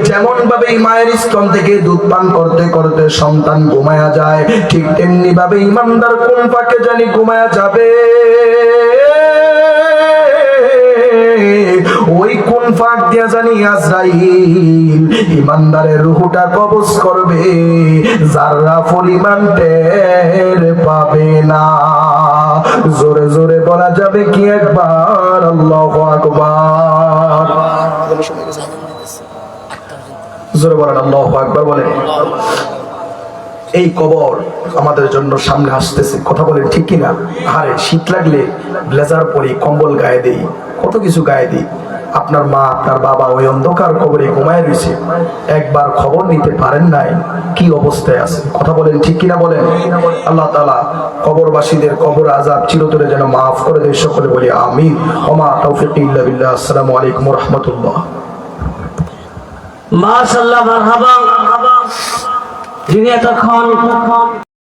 যেমন ভাবে মায়ের স্তন থেকে দুধ পান করতে করতে সন্তান ঘুমায়া যায়, ঠিক তেমনি ভাবে ইমানদার কোন ফাঁকে জানি ঘুমায়া যাবে। ওই কোন ফাঁক দিয়া জানি আজরাইল ইমানদারের রূহটা কবজ করবে, যারা পরিমাণ টের পাবে না। জোরে জোরে বলা যাবে কি একবার আল্লাহু আকবার। জোরে বলেন আল্লাহু আকবার বলেন। এই কবর আমাদের জন্য সামনে আসতেছে, কথা বলেন ঠিক কিনা? আরে শীত লাগলে ব্লেজার পরি, কম্বল গায়ে দেই, কত কিছু গায়ে দিই। আপনার মা আপনার বাবা ওই অন্ধকার কবরে ঘুমায় রয়েছে, একবার খবর নিতে পারেন নাই কি অবস্থায় আছে, কথা বলেন ঠিক কিনা বলেন। আল্লাহ তাআলা কবরবাসীদের কবর আযাব চিরতরে যেন মাফ করে দেয়, সকলে বলি আমিন। ওমা তৌফিক ইল্লা বিল্লাহ। আসসালামু আলাইকুম ওয়া রাহমাতুল্লাহ। মাশাআল্লাহ, মারহাবা। যিনি এতক্ষণ